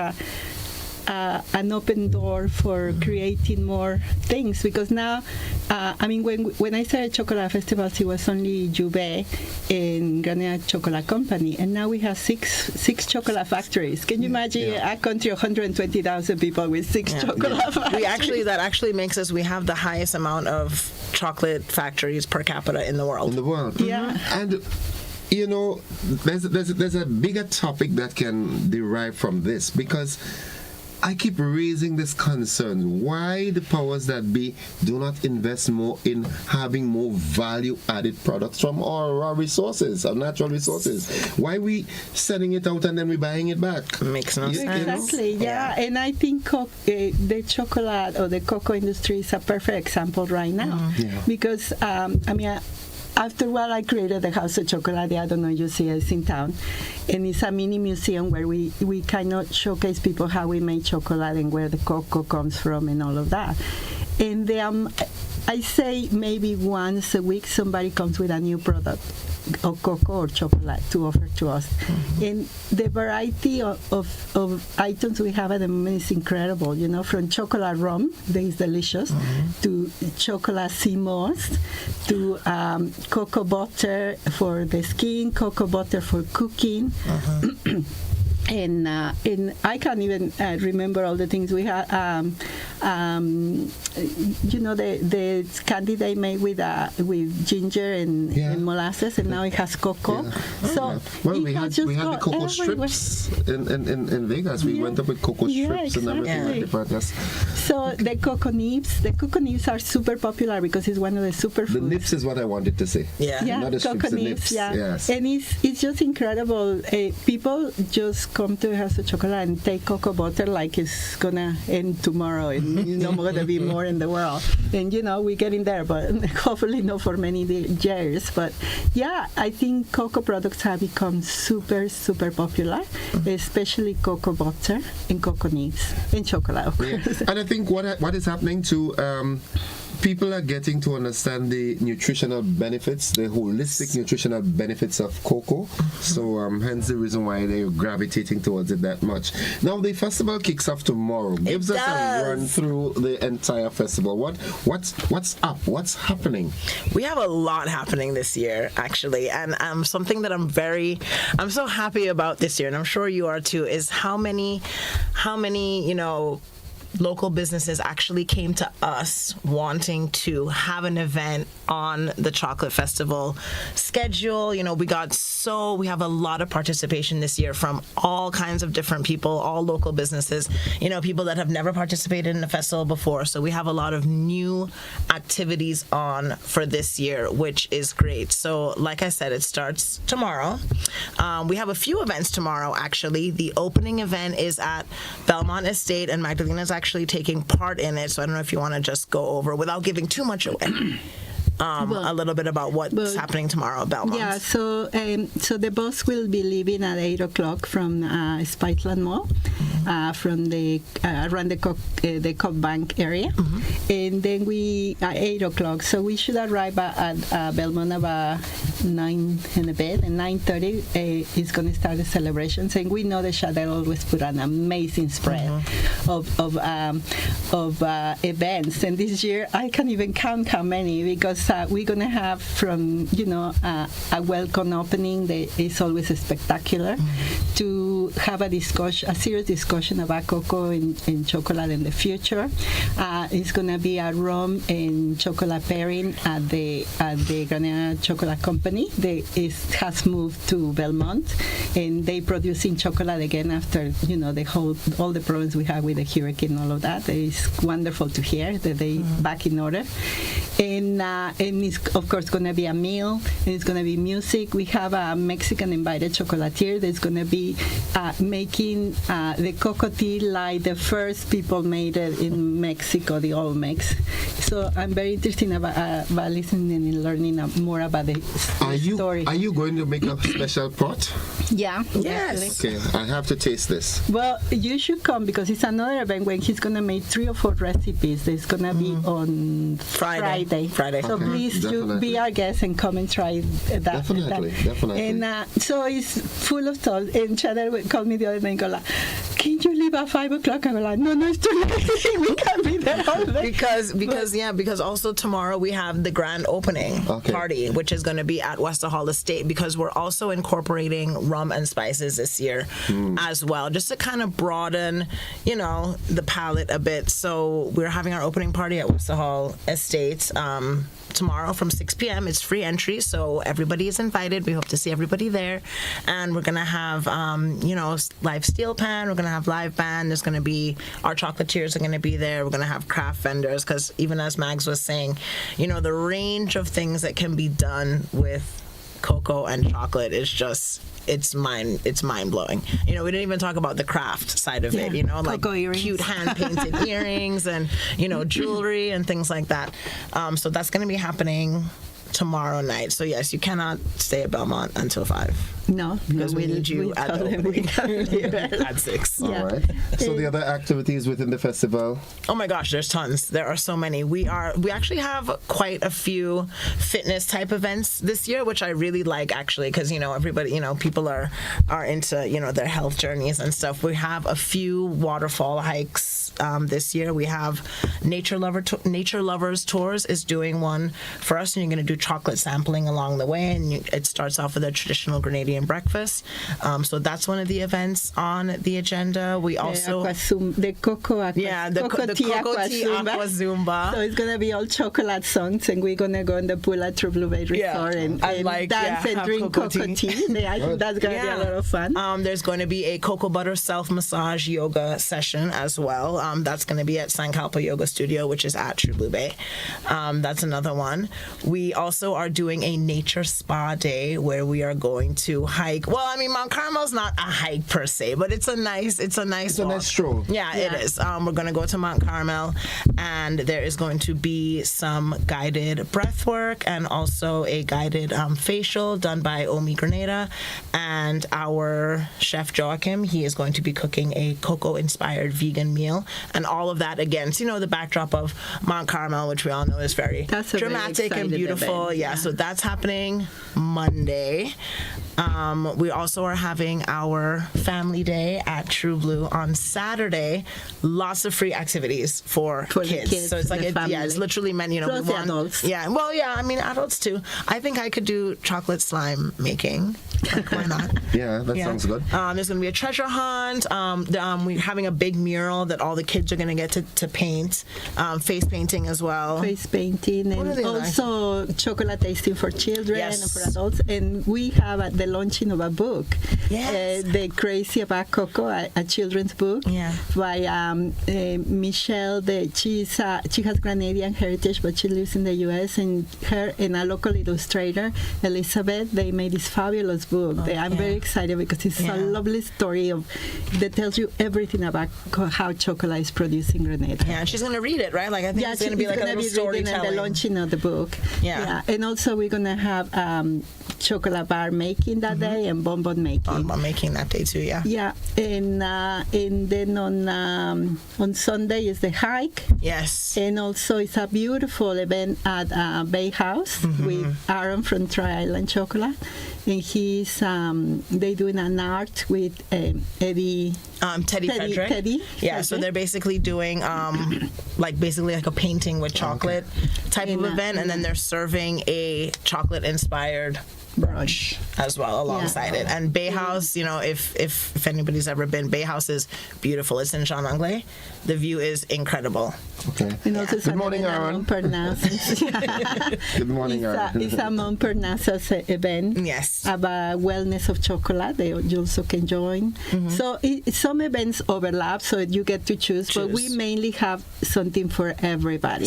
an open door for creating more things, because now, when I started Chocolate Festivals, it was only Juve and Grenada Chocolate Company, and now we have six chocolate factories. Can you imagine a country of 120,000 people with six chocolate factories? That actually makes us, we have the highest amount of chocolate factories per capita in the world. Yeah. And there's a bigger topic that can derive from this, because I keep raising this concern. Why the powers that be do not invest more in having more value-added products from our resources, our natural resources? Why are we sending it out and then we're buying it back? Makes no sense. Exactly, yeah. And I think the chocolate or the cocoa industry is a perfect example right now. Because, after a while, I created the House of Chocolate. I don't know, you see it's in town. And it's a mini museum where we kind of showcase people how we make chocolate and where the cocoa comes from and all of that. And I say maybe once a week somebody comes with a new product of cocoa or chocolate to offer to us. And the variety of items we have at the moment is incredible, from chocolate rum, that is delicious, to chocolate sea moss, to cocoa butter for the skin, cocoa butter for cooking. And I can't even remember all the things we had. The candy they made with ginger and molasses, and now it has cocoa. So we had the cocoa strips in Vegas. We went up with cocoa strips and everything like that. So the cocoa nibs are super popular because it's one of the superfoods. The nibs is what I wanted to say. Not the strips, the nibs. Yes. And it's just incredible. People just come to House of Chocolate and take cocoa butter like it's gonna end tomorrow and no more gonna be more in the world. And we're getting there, but hopefully not for many years. But I think cocoa products have become super, super popular, especially cocoa butter and cocoa nibs and chocolate, of course. And I think what is happening to people are getting to understand the nutritional benefits, the holistic nutritional benefits of cocoa. So hence the reason why they're gravitating towards it that much. Now the festival kicks off tomorrow. Gives us a run through the entire festival. What's up? What's happening? We have a lot happening this year, actually, and something that I'm so happy about this year, and I'm sure you are too, is how many local businesses actually came to us wanting to have an event on the Chocolate Festival schedule. We have a lot of participation this year from all kinds of different people, all local businesses, people that have never participated in a festival before. So we have a lot of new activities on for this year, which is great. So like I said, it starts tomorrow. We have a few events tomorrow, actually. The opening event is at Belmont Estate, and Magdalena's actually taking part in it. So I don't know if you want to just go over, without giving too much away, a little bit about what's happening tomorrow at Belmont. Yeah, so the bus will be leaving at 8 o'clock from Spiteland Mall, from the around the Cobb Bank area, and then we at 8 o'clock. So we should arrive at Belmont about 9 in a bit, and 9:30 is going to start the celebrations. And we know the Shadel always put an amazing spread of events. And this year I can't even count how many, because we're going to have from a welcome opening that is always spectacular, to to have a serious discussion about cocoa and chocolate in the future. It's going to be a rum and chocolate pairing at the Grenada Chocolate Company. Has moved to Belmont, and they producing chocolate again after all the problems we had with the hurricane and all of that. It's wonderful to hear that they back in order. And it's of course going to be a meal, and it's going to be music. We have a Mexican invited chocolatier that's going to be making the cocoa tea like the first people made it in Mexico, the Olmecs. So I'm very interested about listening and learning more about the story. Are you going to make a special pot? Yeah. Yes. Okay, I have to taste this. Well, you should come because it's another event when he's going to make 3 or 4 recipes. It's going to be on Friday. So okay, please you be our guest and come and try that. Definitely. And so it's full of thoughts. And Cheddar called me the other day and go like, can you leave at 5 o'clock? I go like, no, it's too late. We can't be there all day. Because also tomorrow we have the grand opening party, which is going to be at Wester Hall Estate, because we're also incorporating rum and spices this year as well, just to kind of broaden, the palate a bit. So we're having our opening party at Wester Hall Estate tomorrow from 6 p.m. It's free entry, so everybody is invited. We hope to see everybody there. And we're going to have, live steel pan. We're going to have live band. There's going to be, our chocolatiers are going to be there. We're going to have craft vendors, because even as Mags was saying, the range of things that can be done with cocoa and chocolate is just, it's mind blowing. We didn't even talk about the craft side of it, like cute hand painted earrings and jewelry and things like that. So that's going to be happening tomorrow night. So yes, you cannot stay at Belmont until 5. No, because we need you at the opening at 6. All right. So the other activities within the festival? Oh my gosh, there's tons. There are so many. We actually have quite a few fitness type events this year, which I really like actually, because everybody, people are into their health journeys and stuff. We have a few waterfall hikes this year. We have Nature Lovers Tours is doing one for us, and you're going to do chocolate sampling along the way, and it starts off with a traditional Grenadian breakfast. So that's one of the events on the agenda. We also the cocoa tea aqua zumba. So it's gonna be all chocolate songs, and we're gonna go in the pool at True Blue Bay Resort and dance and drink cocoa tea. I think that's gonna be a lot of fun. There's going to be a cocoa butter self massage yoga session as well. That's going to be at Sankalpa Yoga Studio, which is at True Blue Bay. That's another one. We also are doing a nature spa day where we are going to hike. Well, I mean, Mount Carmel's not a hike per se, but it's a nice stroll. Yeah, it is. We're going to go to Mount Carmel, and there is going to be some guided breath work and also a guided facial done by Omi Grenada, and our chef Joachim, he is going to be cooking a cocoa-inspired vegan meal, and all of that against, the backdrop of Mount Carmel, which we all know is very dramatic and beautiful. Yeah, so that's happening Monday. We also are having our family day at True Blue on Saturday. Lots of free activities for kids. So it's like it's literally meant, adults. Yeah. Well, yeah. I mean, adults too. I think I could do chocolate slime making. Like, why not? Yeah, that sounds good. There's going to be a treasure hunt. We're having a big mural that all the kids are going to get to paint. Face painting as well. Face painting, and also chocolate tasting for children and for adults. And we have the launching of a book. Yes. The Crazy About Cocoa, a children's book by Michelle. She has Grenadian heritage, but she lives in the U.S. And her and a local illustrator, Elizabeth, they made this fabulous book. I'm very excited because it's a lovely story that tells you everything about how chocolate is produced in Grenada. Yeah, and she's going to read it, right? Like, I think it's going to be like a little storytelling. And the launching of the book. Yeah. And also we're going to have chocolate bar making that day and bonbon making. Bonbon making that day too, yeah. Yeah, and then on Sunday is the hike. Yes. And also it's a beautiful event at Bay House with Aaron from Tri-Island Chocolate. And he's they doing an art with Teddy Frederick. Teddy. Yeah, so they're basically doing basically like a painting with chocolate type of event, and then they're serving a chocolate inspired brunch as well alongside it. And Bay House, you know, if anybody's ever been, Bay House is beautiful. It's in Jean Anglais. The view is incredible. Okay. Good morning, Aaron. Good morning, Aaron. It's a Montparnasse event. Yes. About wellness of chocolate. You also can join. So some events overlap, so you get to choose. But we mainly have something for everybody.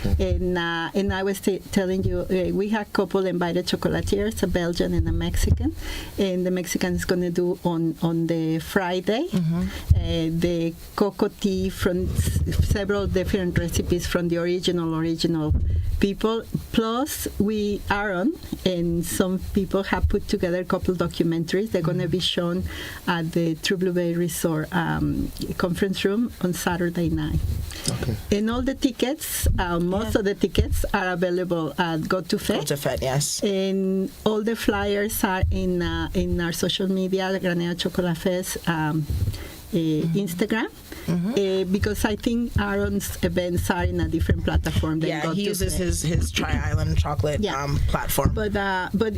Okay. And I was telling you, we have a couple invited chocolatiers, a Belgian and a Mexican. And the Mexican is going to do on the Friday the cocoa tea from several different recipes from the original people. Plus, Aaron and some people have put together a couple documentaries. They're going to be shown at the True Blue Bay Resort conference room on Saturday night. Okay. And all the tickets, most of the tickets are available at GoToFed. GoToFed, yes. And all the flyers are in our social media, the Grenada Chocolate Fest Instagram. Because I think Aaron's events are in a different platform than he uses his Tri-Island chocolate platform. But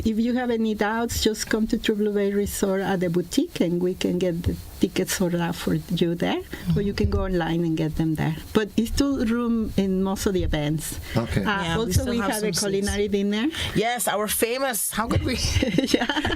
if you have any doubts, just come to True Blue Bay Resort at the boutique and we can get the tickets sorted out for you there, or you can go online and get them there. But it's still room in most of the events. Okay. Also, we have a culinary dinner. Yes, our famous. How could we?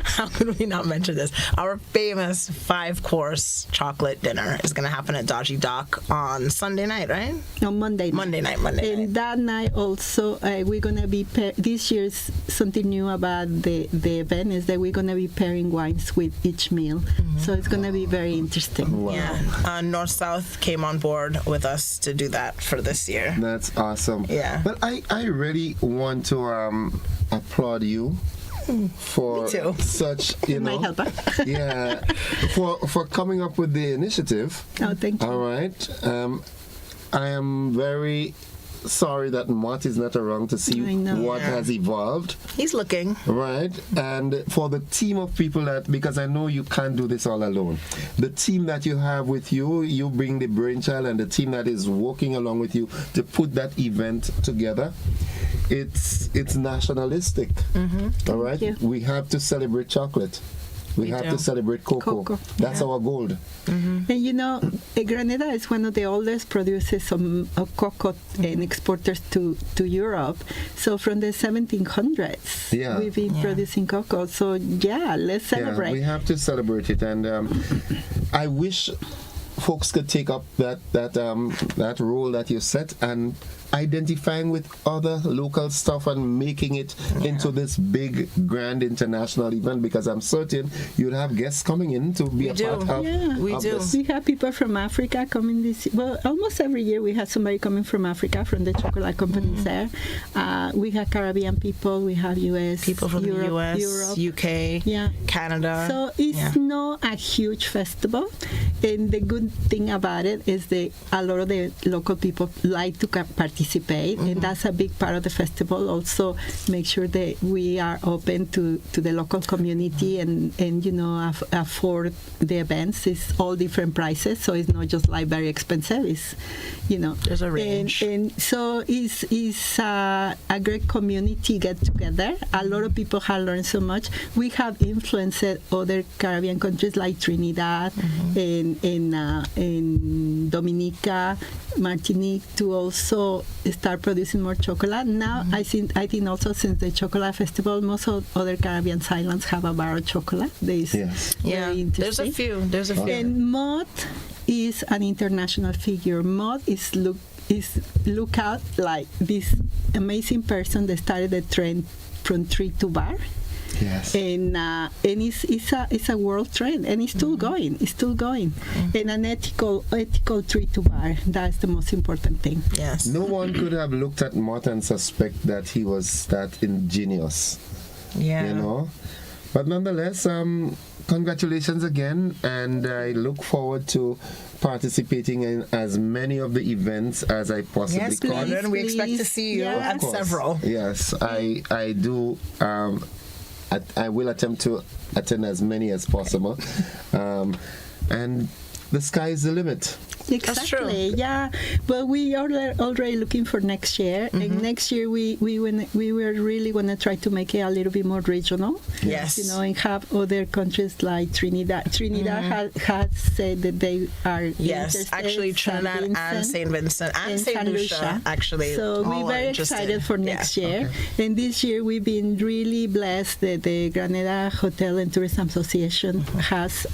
How could we not mention this? Our famous 5-course chocolate dinner is going to happen at Dodgy Dock on Sunday night, right? No, Monday. Monday night. And that night also, we're going to be this year's something new about the event is that we're going to be pairing wines with each meal. So it's going to be very interesting. Wow. Yeah. North South came on board with us to do that for this year. That's awesome. Yeah. But I really want to applaud you for such, for coming up with the initiative. Oh, thank you. All right. I am very sorry that Mott is not around to see what has evolved. He's looking. Right. And for the team of people because I know you can't do this all alone. The team that you have with you, you bring the brainchild and the team that is working along with you to put that event together. It's nationalistic. All right. We have to celebrate chocolate. We have to celebrate cocoa. That's our gold. And Grenada is one of the oldest producers of cocoa and exporters to Europe. So from the 1700s, we've been producing cocoa. So let's celebrate. Yeah, we have to celebrate it. And I wish folks could take up that role that you set and identifying with other local stuff and making it into this big, grand international event, because I'm certain you'll have guests coming in to be part of this. We have people from Africa coming this year. Well, almost every year we have somebody coming from Africa, from the chocolate companies there. We have Caribbean people, we have US, people from Europe, the US, UK, Canada. So it's not a huge festival. And the good thing about it is that a lot of the local people like to participate, and that's a big part of the festival. Also, make sure that we are open to the local community and afford the events. It's all different prices, so it's not just like very expensive. It's there's a range, and so it's a great community get together. A lot of people have learned so much. We have influenced other Caribbean countries like Trinidad and Dominica, Martinique to also start producing more chocolate. Now I think also since the chocolate festival, most of other Caribbean islands have a bar of chocolate. There's There's a few. And Mott is an international figure. Mott is look out like this amazing person that started the trend from tree to bar. Yes. And it's a world trend, and it's still going. It's still going. And an ethical tree to bar. That's the most important thing. Yes. No one could have looked at Mott and suspect that he was that ingenious. Yeah. But nonetheless, congratulations again, and I look forward to participating in as many of the events as I possibly can. Yes, we expect to see you at several. Yes, I do. I will attempt to attend as many as possible, and the sky is the limit. Exactly. Yeah. Well, we are already looking for next year, and next year we were really going to try to make it a little bit more regional. Yes. And have other countries like Trinidad. Trinidad has said that they are interested. Actually Trinidad and St. Vincent and St. Lucia actually. So we're very excited for next year. Okay. And this year we've been really blessed that the Grenada Hotel and Tourism Association has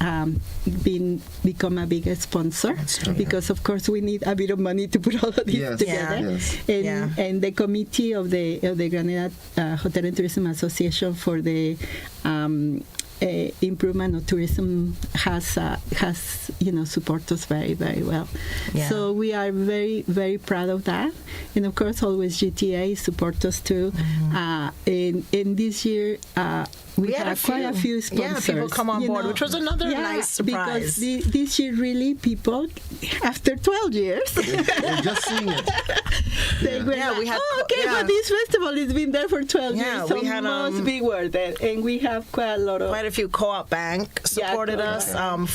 become a big sponsor, because of course we need a bit of money to put all of this together. And the committee of the Grenada Hotel and Tourism Association for the improvement of tourism has support us very, very well. So we are very, very proud of that. And of course always GTA support us too. And this year we had quite a few sponsors. Yeah, people come on board, which was another nice surprise. Because this year really people, after 12 years, we're just seeing it. They were but this festival has been there for 12 years, so we had, must be worth it. And we have quite a few. Co-op Bank supported us.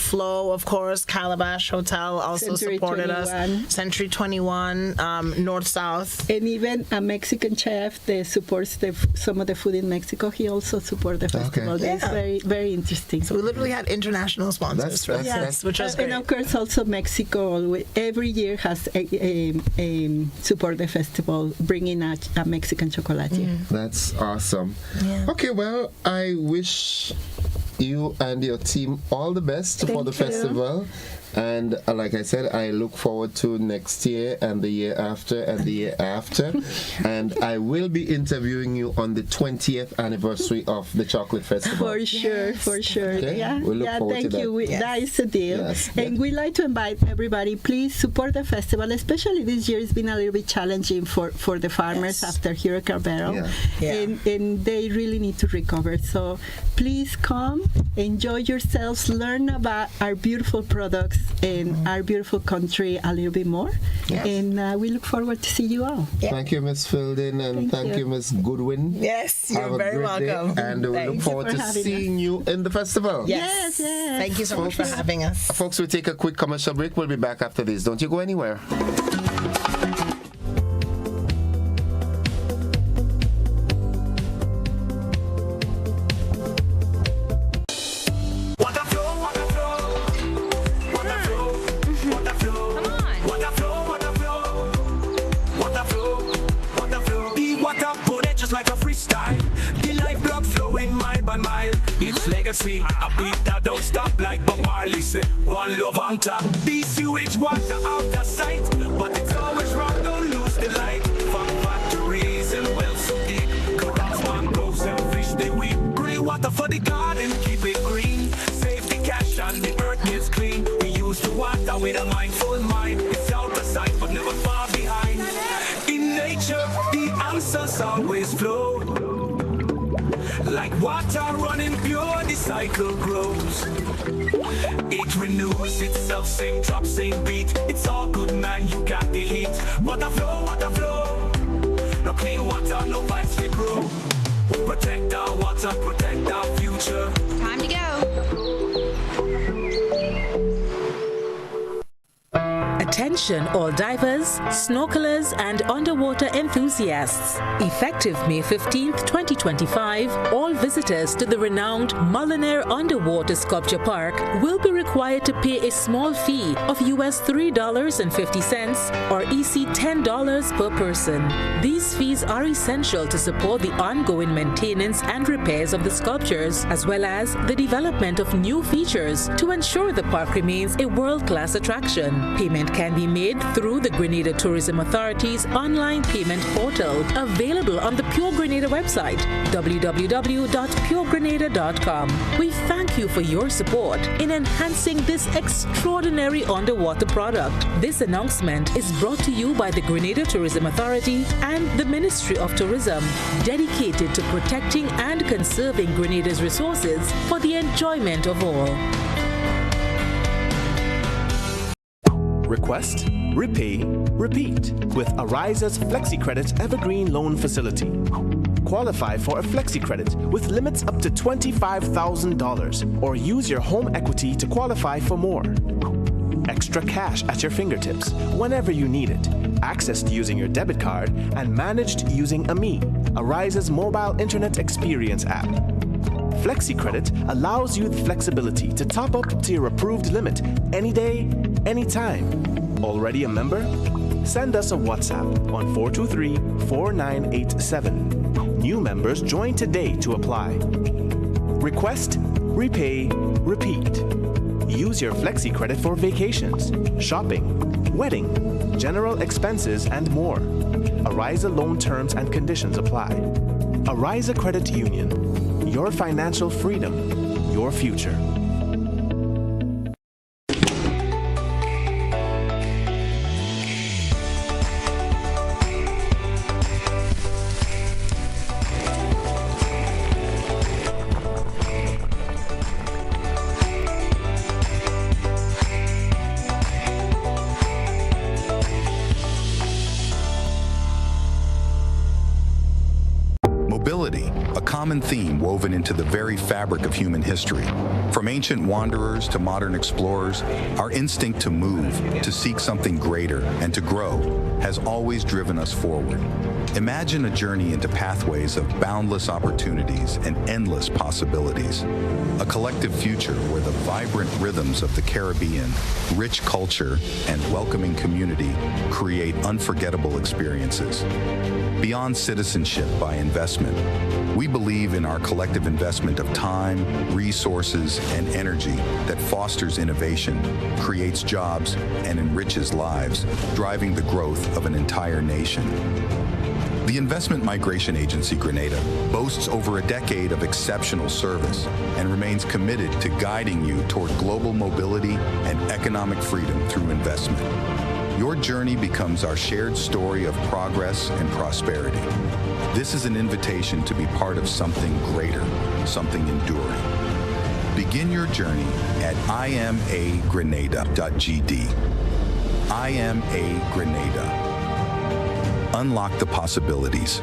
Flow, of course, Calabash Hotel also Century supported 21. us. Century 21, North South. And even a Mexican chef that supports some of the food in Mexico, he also supports the festival. That's very, very interesting. So we literally had international sponsors for us, which was great. And of course also Mexico every year has support the festival, bringing a Mexican chocolatier. That's awesome. Okay, well, I wish you and your team all the best for the festival. And like I said, I look forward to next year and the year after and the year after. And I will be interviewing you on the 20th anniversary of the Chocolate Festival. For sure. Okay? Yeah, we'll look forward thank to you. that. That is a deal. And we'd like to invite everybody, please support the festival, especially this year. It's been a little bit challenging for the farmers after Hurricane Beryl. And they really need to recover. So please come, enjoy yourselves, learn about our beautiful products and our beautiful country a little bit more. And we look forward to see you all. Thank you, Ms. Fielding, and thank you, Ms. Goodwin. Yes, you're Have a very great welcome. Day, and we look forward to seeing you in the festival. Yes. Thank you so much for having us. Folks, we'll take a quick commercial break. We'll be back after this. Don't you go anywhere. Legacy, a beat that don't stop like Bob Marley said. One love on top. DCUH water out of sight, but it's always wrong. Don't lose the light. From factories and wells so deep, cause mangroves and fish they weep. Green water for the garden, keep it green. Save the cash and the earth gets clean. We use the water with a mindful mind. It's out of sight, but never far behind. In nature, the answers always flow. Like water running pure, the cycle grows. It renews itself, same drop, same beat. It's all good, man, you got the heat. Water flow. No clean water, no pipes they grow. Protect our water, protect our future. Time to go. Attention all divers, snorkelers and underwater enthusiasts. Effective May 15th, 2025, all visitors to the renowned Mullinair Underwater Sculpture Park will be required to pay a small fee of US $3.50 or EC $10 per person. These fees are essential to support the ongoing maintenance and repairs of the sculptures, as well as the development of new features to ensure the park remains a world-class attraction. Payment can be made through the Grenada Tourism Authority's online payment portal, available on the Pure Grenada website, www.puregrenada.com. We thank you for your support in enhancing this extraordinary underwater product. This announcement is brought to you by the Grenada Tourism Authority and the Ministry of Tourism, dedicated to protecting and conserving Grenada's resources for the enjoyment of all. Request, repay, repeat with Ariza's FlexiCredit Evergreen Loan Facility. Qualify for a FlexiCredit with limits up to $25,000 or use your home equity to qualify for more. extra cash at your fingertips whenever you need it, access to using your debit card, and managed using Ariza's mobile internet experience app. FlexiCredit allows you the flexibility to top up to your approved limit any day, anytime. Already a member? Send us a WhatsApp on 423-4987. New members join today to apply. Request, repay, repeat. Use your FlexiCredit for vacations, shopping, wedding, general expenses, and more. Ariza loan terms and conditions apply. Ariza Credit Union. Your financial freedom, your future. Mobility, a common theme woven into the very fabric of human history. From ancient wanderers to modern explorers, our instinct to move, to seek something greater, and to grow has always driven us forward. Imagine a journey into pathways of boundless opportunities and endless possibilities. A collective future where the vibrant rhythms of the Caribbean, rich culture, and welcoming community create unforgettable experiences. Beyond citizenship by investment, we believe in our collective investment of time, resources, and energy that fosters innovation, creates jobs, and enriches lives, driving the growth of an entire nation. The Investment Migration Agency Grenada boasts over a decade of exceptional service and remains committed to guiding you toward global mobility and economic freedom through investment. Your journey becomes our shared story of progress and prosperity. This is an invitation to be part of something greater, something enduring. Begin your journey at imagrenada.gd. IMA Grenada. Unlock the possibilities.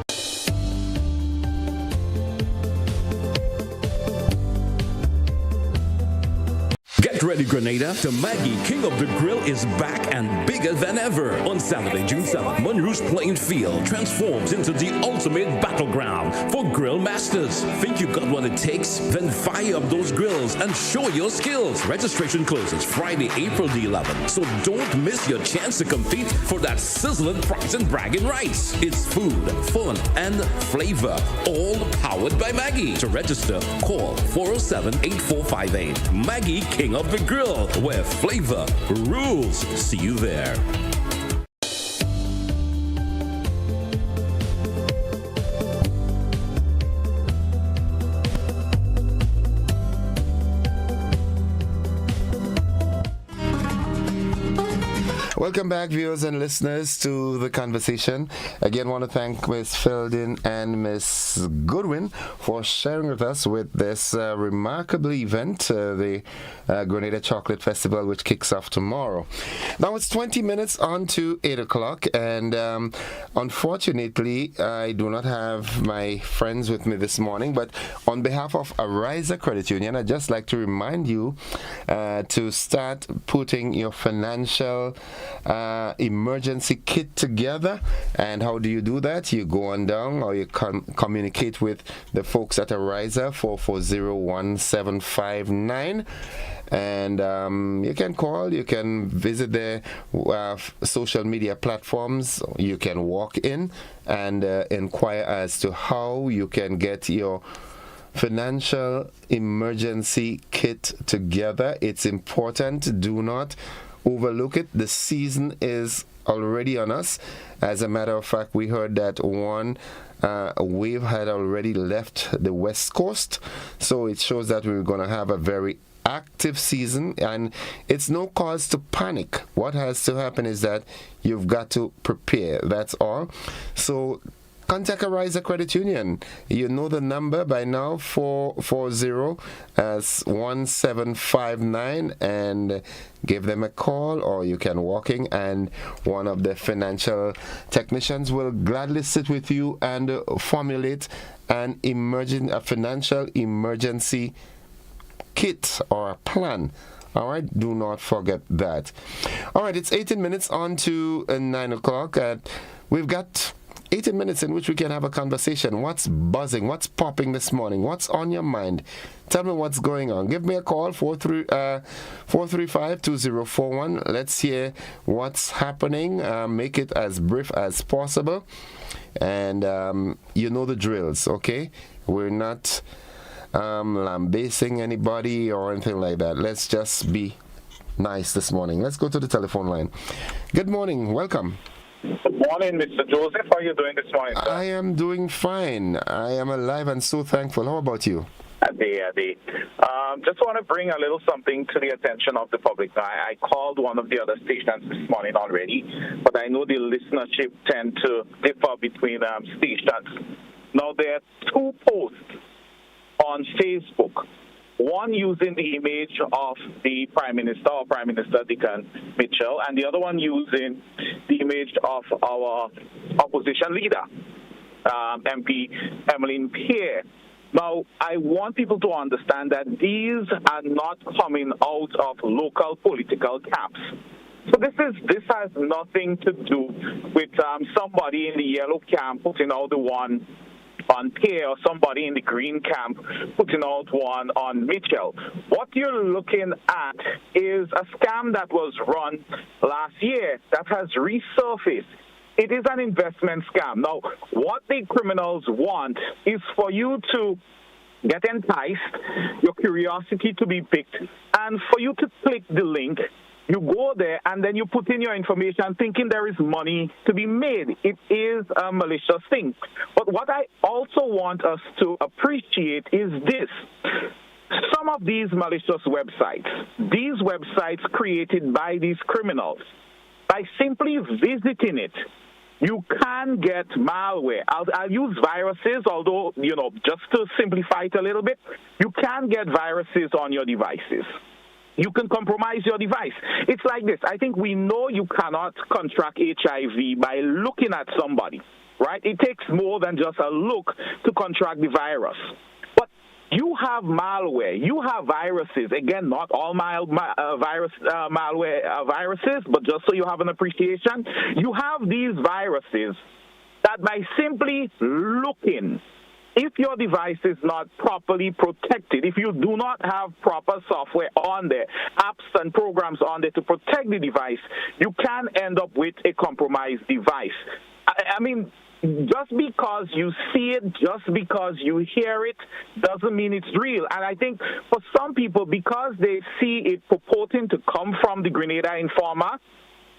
Get ready, Grenada. The Maggie King of the Grill is back and bigger than ever. On Saturday, June 7th, Monroe's playing field transforms into the ultimate battleground for grill masters. Think you got what it takes? Then fire up those grills and show your skills. Registration closes Friday, April the 11th. So don't miss your chance to compete for that sizzling prize and bragging rights. It's food, fun, and flavor, all powered by Maggie. To register, call 407-8458. Maggie King of the Grill, where flavor rules. See you there. Welcome back, viewers and listeners, to the conversation. Again, want to thank Ms. Fielding and Ms. Goodwin for sharing with us with this remarkable event, the Grenada Chocolate Festival, which kicks off tomorrow. Now it's 20 minutes on to 8 o'clock, and unfortunately, I do not have my friends with me this morning, but on behalf of Ariza Credit Union, I'd just like to remind you to start putting your financial emergency kit together. And how do you do that? You go on down, or you communicate with the folks at Ariza 440-1759. And you can call, you can visit their social media platforms, you can walk in and inquire as to how you can get your financial emergency kit together. It's important. Do not overlook it. The season is already on us. As a matter of fact, we heard that one wave had already left the West Coast, so it shows that we're going to have a very active season, and it's no cause to panic. What has to happen is that you've got to prepare. That's all. So contact Ariza Credit Union. You know the number by now, 440-1759, and give them a call, or you can walk in and one of the financial technicians will gladly sit with you and formulate a financial emergency kit or a plan All right, do not forget that. All right, it's 18 minutes on to 9 o'clock. We've got 18 minutes in which we can have a conversation. What's buzzing? What's popping this morning? What's on your mind? Tell me what's going on. Give me a call, 435-2041. Let's hear what's happening. Make it as brief as possible. And you know the drills, okay? We're not lambasting anybody or anything like that. Let's just be nice this morning. Let's go to the telephone line. Good morning. Welcome. Good morning, Mr. Joseph. How are you doing this morning, sir? I am doing fine. I am alive and so thankful. How about you? Ade. Just want to bring a little something to the attention of the public. I called one of the other stations this morning already, but I know the listenership tend to differ between stations. Now, there are two posts on Facebook, one using the image of the Prime Minister or Prime Minister Dickon Mitchell, and the other one using the image of our opposition leader, MP Emmeline Pierre. Now, I want people to understand that these are not coming out of local political camps. So this has nothing to do with somebody in the yellow camp putting out the one on Pierre or somebody in the green camp putting out one on Mitchell. What you're looking at is a scam that was run last year that has resurfaced. It is an investment scam. Now, what the criminals want is for you to get enticed, your curiosity to be piqued, and for you to click the link. You go there and then you put in your information thinking there is money to be made. It is a malicious thing. But what I also want us to appreciate is this. Some of these malicious websites, created by these criminals, by simply visiting it, you can get malware. I'll use viruses, although, just to simplify it a little bit, you can get viruses on your devices. You can compromise your device. It's like this. I think we know you cannot contract HIV by looking at somebody, right? It takes more than just a look to contract the virus. But you have malware. You have viruses. Again, not all viruses, but just so you have an appreciation, you have these viruses that by simply looking, if your device is not properly protected, if you do not have proper software on there, apps and programs on there to protect the device, you can end up with a compromised device. I mean, just because you see it, just because you hear it, doesn't mean it's real. And I think for some people, because they see it purporting to come from the Grenada Informer,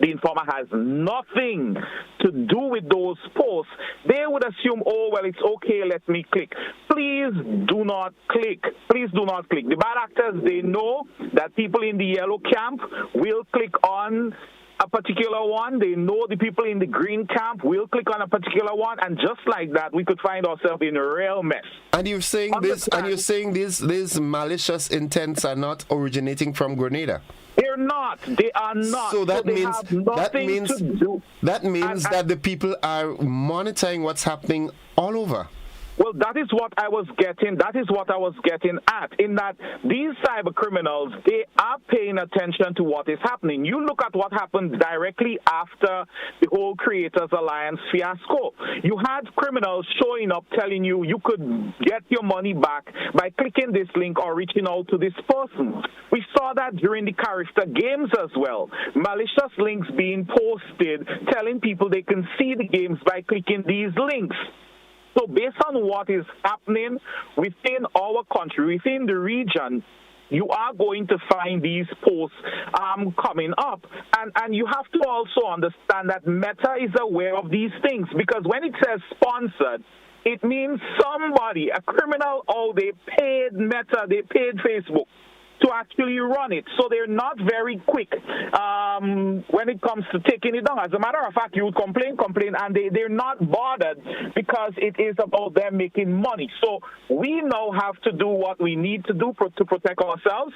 the Informer has nothing to do with those posts, they would assume, oh, well, it's okay, let me click. Please do not click. Please do not click. The bad actors, they know that people in the yellow camp will click on a particular one. They know the people in the green camp will click on a particular one, and just like that, we could find ourselves in a real mess. And you're saying these malicious intents are not originating from Grenada? They're not. They are not. So that means that the people are monitoring what's happening all over. Well, that is what I was getting. That is what I was getting at. In that these cyber criminals, they are paying attention to what is happening. You look at what happened directly after the whole Creators Alliance fiasco. You had criminals showing up telling you you could get your money back by clicking this link or reaching out to this person. We saw that during the Carifta Games as well. Malicious links being posted telling people they can see the games by clicking these links. So based on what is happening within our country, within the region, you are going to find these posts coming up. And you have to also understand that Meta is aware of these things, because when it says sponsored, it means somebody, a criminal, they paid Meta, they paid Facebook to actually run it. So they're not very quick when it comes to taking it down. As a matter of fact, you would complain, and they're not bothered because it is about them making money. So we now have to do what we need to do to protect ourselves.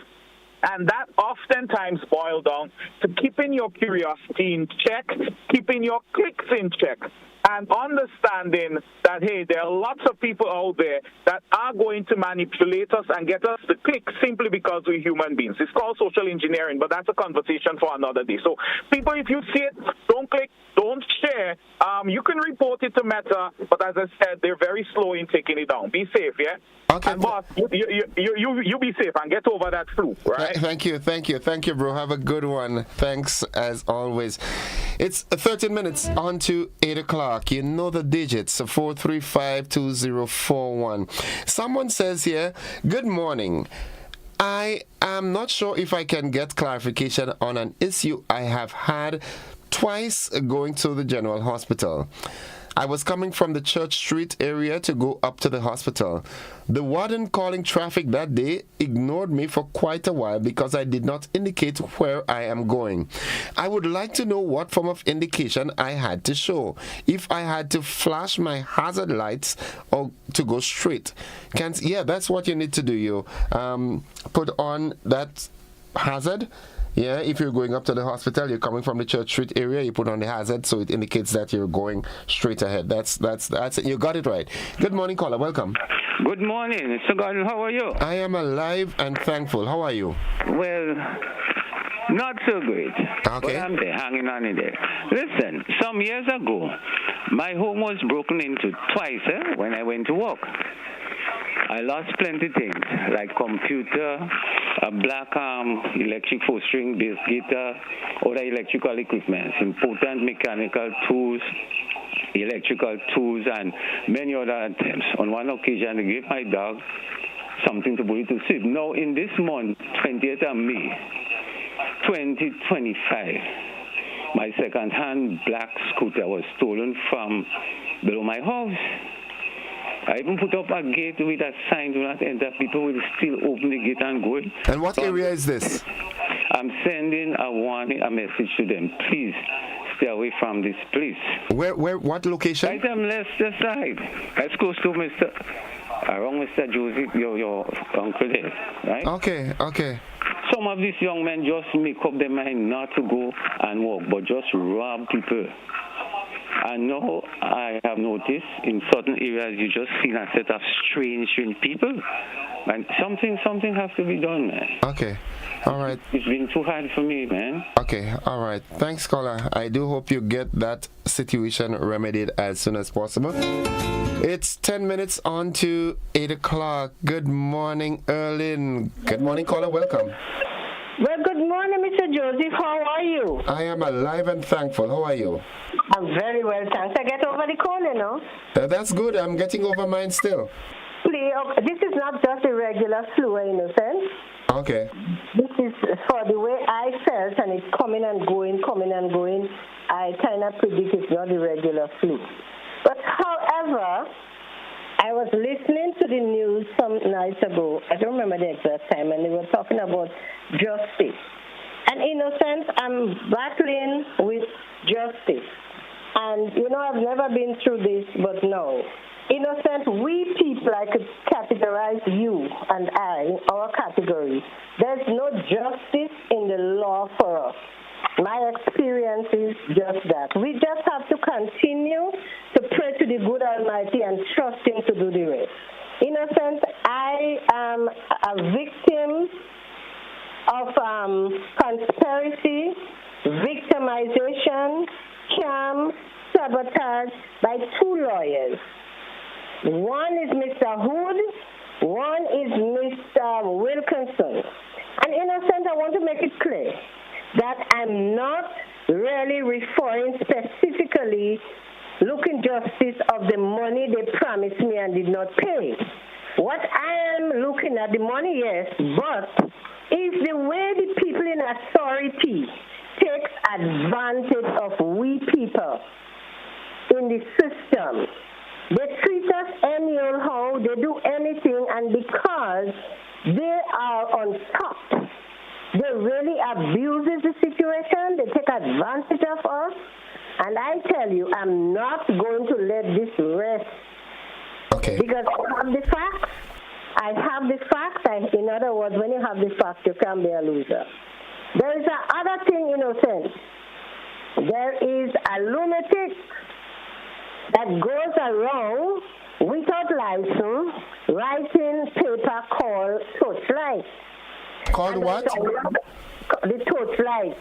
And that oftentimes boils down to keeping your curiosity in check, keeping your clicks in check, and understanding that, hey, there are lots of people out there that are going to manipulate us and get us to click simply because we're human beings. It's called social engineering, but that's a conversation for another day. So, people, if you see it, don't click, don't share. You can report it to Meta, but as I said, they're very slow in taking it down. Be safe, yeah? Okay. And boss, you be safe and get over that flu, right? Thank you, bro. Have a good one. Thanks as always. It's 13 minutes on to 8 o'clock. You know the digits, 435-2041. Someone says here, good morning. I am not sure if I can get clarification on an issue I have had twice going to the general hospital. I was coming from the Church Street area to go up to the hospital. The warden calling traffic that day ignored me for quite a while because I did not indicate where I am going. I would like to know what form of indication I had to show. If I had to flash my hazard lights or to go straight. That's what you need to do. You put on that hazard. Yeah, if you're going up to the hospital, you're coming from the Church Street area, you put on the hazard so it indicates that you're going straight ahead. That's it. You got it right. Good morning, caller. Welcome. Good morning, Mr. Gordon. How are you? I am alive and thankful. How are you? Well, not so great. Okay. But I'm there, hanging on in there. Listen, some years ago, my home was broken into twice when I went to work. I lost plenty things, like computer, a black electric 4-string bass guitar, other electrical equipment, important mechanical tools, electrical tools, and many other items. On one occasion, I gave my dog something to put it to sleep. Now, in this month, 28th of May, 2025, my second-hand black scooter was stolen from below my house. I even put up a gate with a sign, do not enter. People will still open the gate and go in. And what area is this? I'm sending a message to them. Please stay away from this place. What location? Right on Leicester side. That's close to Mr. Joseph, your uncle there, right? Okay. Some of these young men just make up their mind not to go and walk, but just rob people. And now I have noticed in certain areas you just see a set of strange people. And something has to be done, man. Okay. All right. It's been too hard for me, man. Okay. All right. Thanks, caller. I do hope you get that situation remedied as soon as possible. It's 10 minutes on to 8 o'clock. Good morning, Erlyn. Good morning, caller. Welcome. Well, good morning, Mr. Joseph. How are you? I am alive and thankful. How are you? I'm very well, thanks. I get over the cold, you know. That's good. I'm getting over mine still. This is not just a regular flu, in a sense. Okay. This is for the way I felt, and it's coming and going. I kind of predict it's not a regular flu. But however, I was listening to the news some nights ago. I don't remember the exact time, and they were talking about justice. And in a sense, I'm battling with justice. And, I've never been through this, but no. In a sense, we people, I could categorize you and I in our category. There's no justice in the law for us. My experience is just that. We just have to continue to pray to the good Almighty and trust Him to do the rest. In a sense, I am a victim of conspiracy, victimization, scam, sabotage by two lawyers. One is Mr. Hood, one is Mr. Wilkinson. And in a sense, I want to make it clear that I'm not really referring specifically looking justice of the money they promised me and did not pay. What I am looking at, the money, yes, but is the way the people in authority takes advantage of we people in the system. They treat us anyhow, they do anything, and because they are on top, they really abuse the situation, they take advantage of us, and I tell you, I'm not going to let this rest. Okay. Because I have the facts, I have the facts. In other words, when you have the facts, you can be a loser. There is another thing, innocent. There is a lunatic that goes around without license writing paper called torchlight. Called what? The torchlight.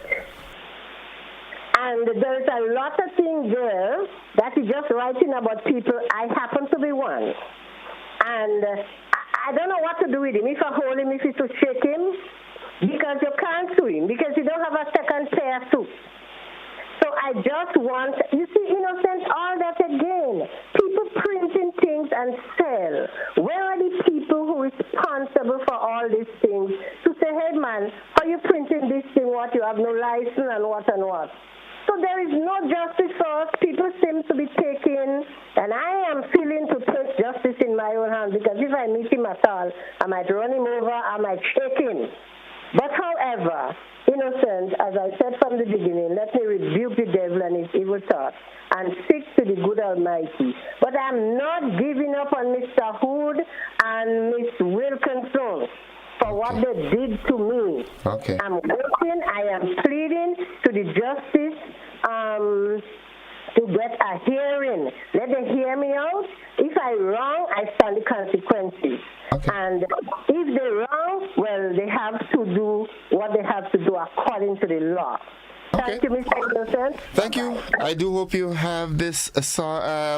And there's a lot of things there that is just writing about people. I happen to be one. And I don't know what to do with him. If I hold him, if it's to shake him, because you can't sue him, because you don't have a second pair of suit. So I just want, you see, innocent, all that again. People printing things and sell. Where are the people who are responsible for all these things to say, hey man, how you printing this thing, what you have no license and what and what? So there is no justice for us. People seem to be taking, and I am feeling to take justice in my own hands, because if I meet him at all, I might run him over, I might shake him. But however, innocent, as I said from the beginning, let me rebuke the devil and his evil thoughts and seek to the good Almighty. But I'm not giving up on Mr. Hood and Miss Wilkinson for what they did to me. Okay. I'm waiting, I am pleading to the justice to get a hearing. Let them hear me out. If I'm wrong, I stand the consequences. Okay. And if they're wrong, well, they have to do what they have to do according to the law. Okay. Thank you, Mr. Innocent. Thank you. I do hope you have this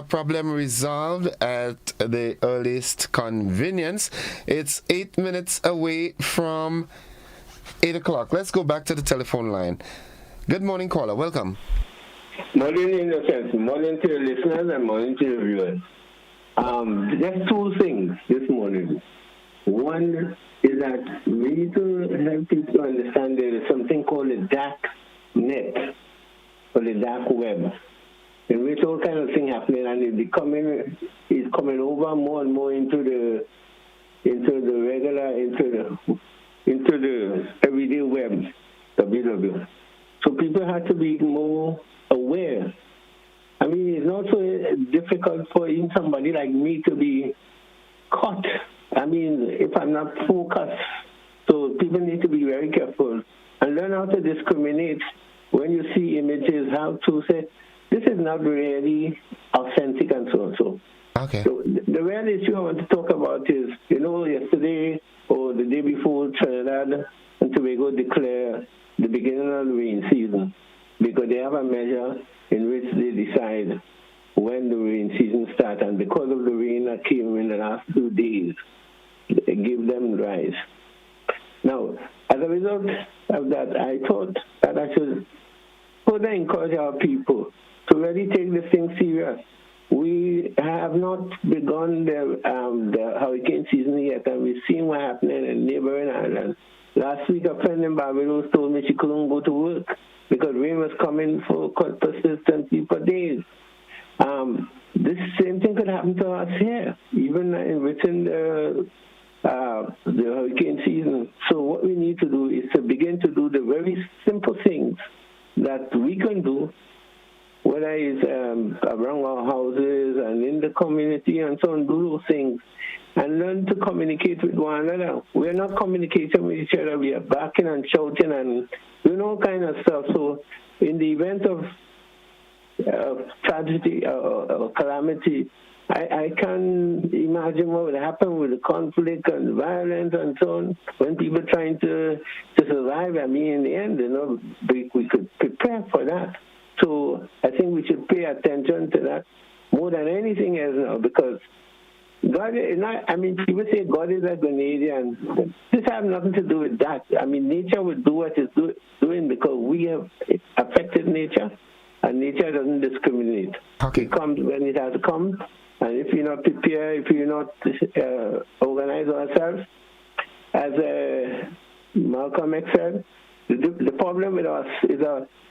problem resolved at the earliest convenience. It's 8 minutes away from 8 o'clock. Let's go back to the telephone line. Good morning, caller. Welcome. Morning, Innocent. Morning to your listeners and morning to your viewers. Just two things this morning. One is that we need to help people understand there is something called the dark net or the dark web, in which all kind of thing happening, and it's coming over more and more into the everyday web, www. So people have to be more aware. I mean, it's not so difficult for even somebody like me to be caught. I mean, if I'm not focused. So people need to be very careful and learn how to discriminate when you see images, how to say, this is not really authentic and so on. So, okay. So the real issue I want to talk about is, yesterday or the day before, Trinidad and Tobago declare the beginning of the rain season, because they have a measure in which they decide when the rain season starts, and because of the rain that came in the last 2 days, they give them rise. Now, as a result of that, I thought that I should further encourage our people to really take this thing serious. We have not begun the hurricane season yet, and we've seen what happened in neighboring islands. Last week, a friend in Barbados told me she couldn't go to work because rain was coming for persistently for days. This same thing could happen to us here, even within the hurricane season. So what we need to do is to begin to do the very simple things that we can do, whether it's around our houses and in the community and so on, do those things and learn to communicate with one another. We're not communicating with each other. We are barking and shouting and doing all kind of stuff. So in the event of tragedy or calamity, I can imagine what would happen with the conflict and violence and so on when people trying to survive. I mean, in the end, we could prepare for that. So I think we should pay attention to that more than anything else now, because God is not, I mean, people say God is a Grenadian. This has nothing to do with that. I mean, nature will do what it's doing because we have affected nature, and nature doesn't discriminate. Okay. It comes when it has come, and if you're not prepared, if you're not organize ourselves, as Malcolm X said, the problem with us is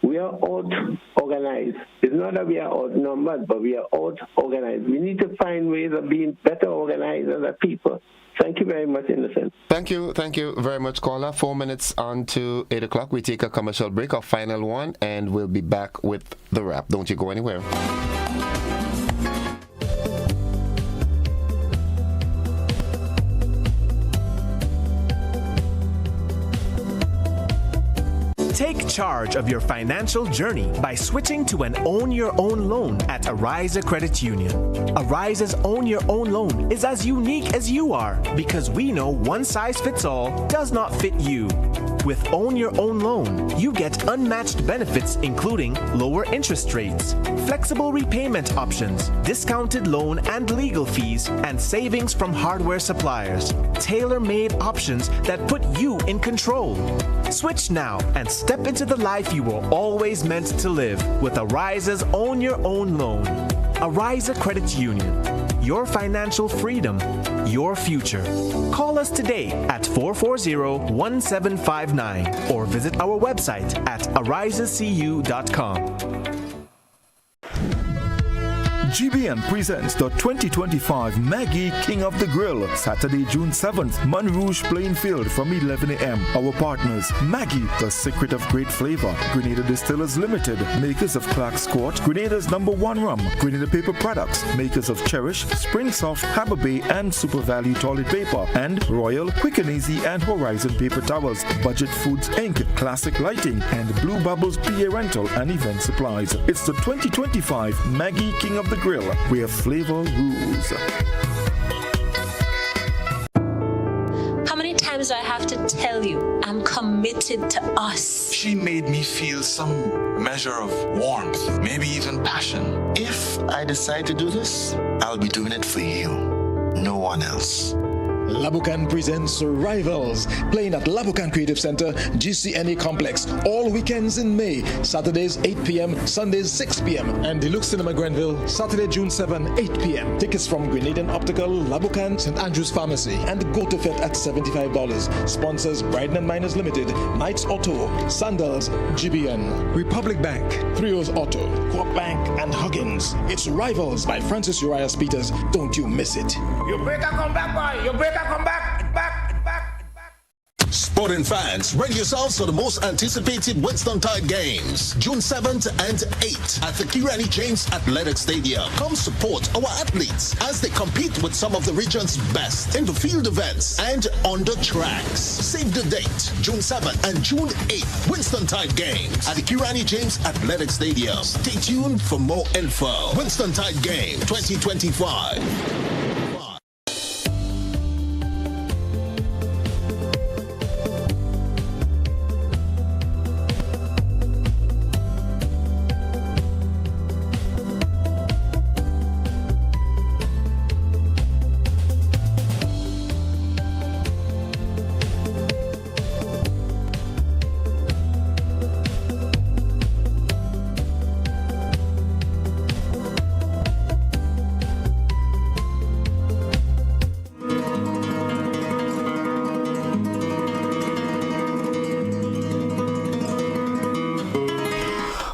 we are out-organized. It's not that we are outnumbered, but we are out-organized. We need to find ways of being better organized as a people. Thank you very much, Innocent. Thank you very much, caller. 4 minutes on to 8 o'clock. We take a commercial break, our final one, and we'll be back with the wrap. Don't you go anywhere. Take charge of your financial journey by switching to an Own Your Own loan at Ariza Credit Union. Ariza's Own Your Own loan is as unique as you are because we know one size fits all does not fit you. With Own Your Own loan, you get unmatched benefits including lower interest rates, flexible repayment options, discounted loan and legal fees, and savings from hardware suppliers. Tailor-made options that put you in control. Switch now and step into the life you were always meant to live with Ariza's Own Your Own loan. Ariza Credit Union. Your financial freedom, your future. Call us today at 440-1759 or visit our website at arizacu.com. GBN presents the 2025 Maggie King of the Grill, Saturday, June 7th, Montrouge Plainfield from 11 a.m. Our partners, Maggie, the secret of great flavor, Grenada Distillers Limited, makers of Clark's Court, Grenada's #1 rum, Grenada Paper Products, makers of Cherish, Spring Soft, Harbour Bay, and Super Value Toilet Paper, and Royal, Quick and Easy, and Horizon Paper Towels, Budget Foods Inc., Classic Lighting, and Blue Bubbles PA Rental and Event Supplies. It's the 2025 Maggie King of the Grill, where flavor rules. How many times do I have to tell you I'm committed to us? She made me feel some measure of warmth, maybe even passion. If I decide to do this, I'll be doing it for you, no one else. Labukan presents Rivals, playing at Labukan Creative Center, GCNA Complex, all weekends in May, Saturdays 8 p.m., Sundays 6 p.m., and Deluxe Cinema Grenville, Saturday, June 7, 8 p.m. Tickets from Grenadian Optical, Labukan, St. Andrew's Pharmacy, and Go to Fit at $75. Sponsors Bryden and Miners Limited, Knights Auto, Sandals, GBN, Republic Bank, Trios Auto, Coop Bank, and Huggins. It's Rivals by Francis Urias Peters. Don't you miss it. You better come back, boy. You better come back. Sporting fans, ready yourselves for the most anticipated Winston Tide games, June 7th and 8th at the Kirani James Athletic Stadium. Come support our athletes as they compete with some of the region's best in the field events and on the tracks. Save the date, June 7th and June 8th, Winston Tide games at the Kirani James Athletic Stadium. Stay tuned for more info. Winston Tide Game 2025.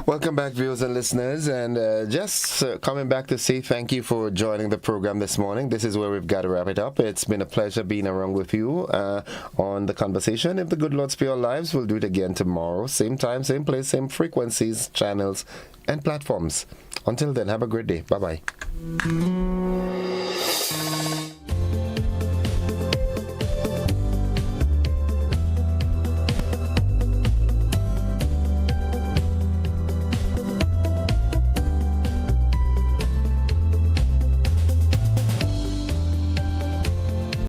Welcome back, viewers and listeners, and just coming back to say thank you for joining the program this morning. This is where we've got to wrap it up. It's been a pleasure being around with you on the conversation. If the good Lord spare our lives, we'll do it again tomorrow. Same time, same place, same frequencies, channels, and platforms. Until then, have a great day. Bye-bye.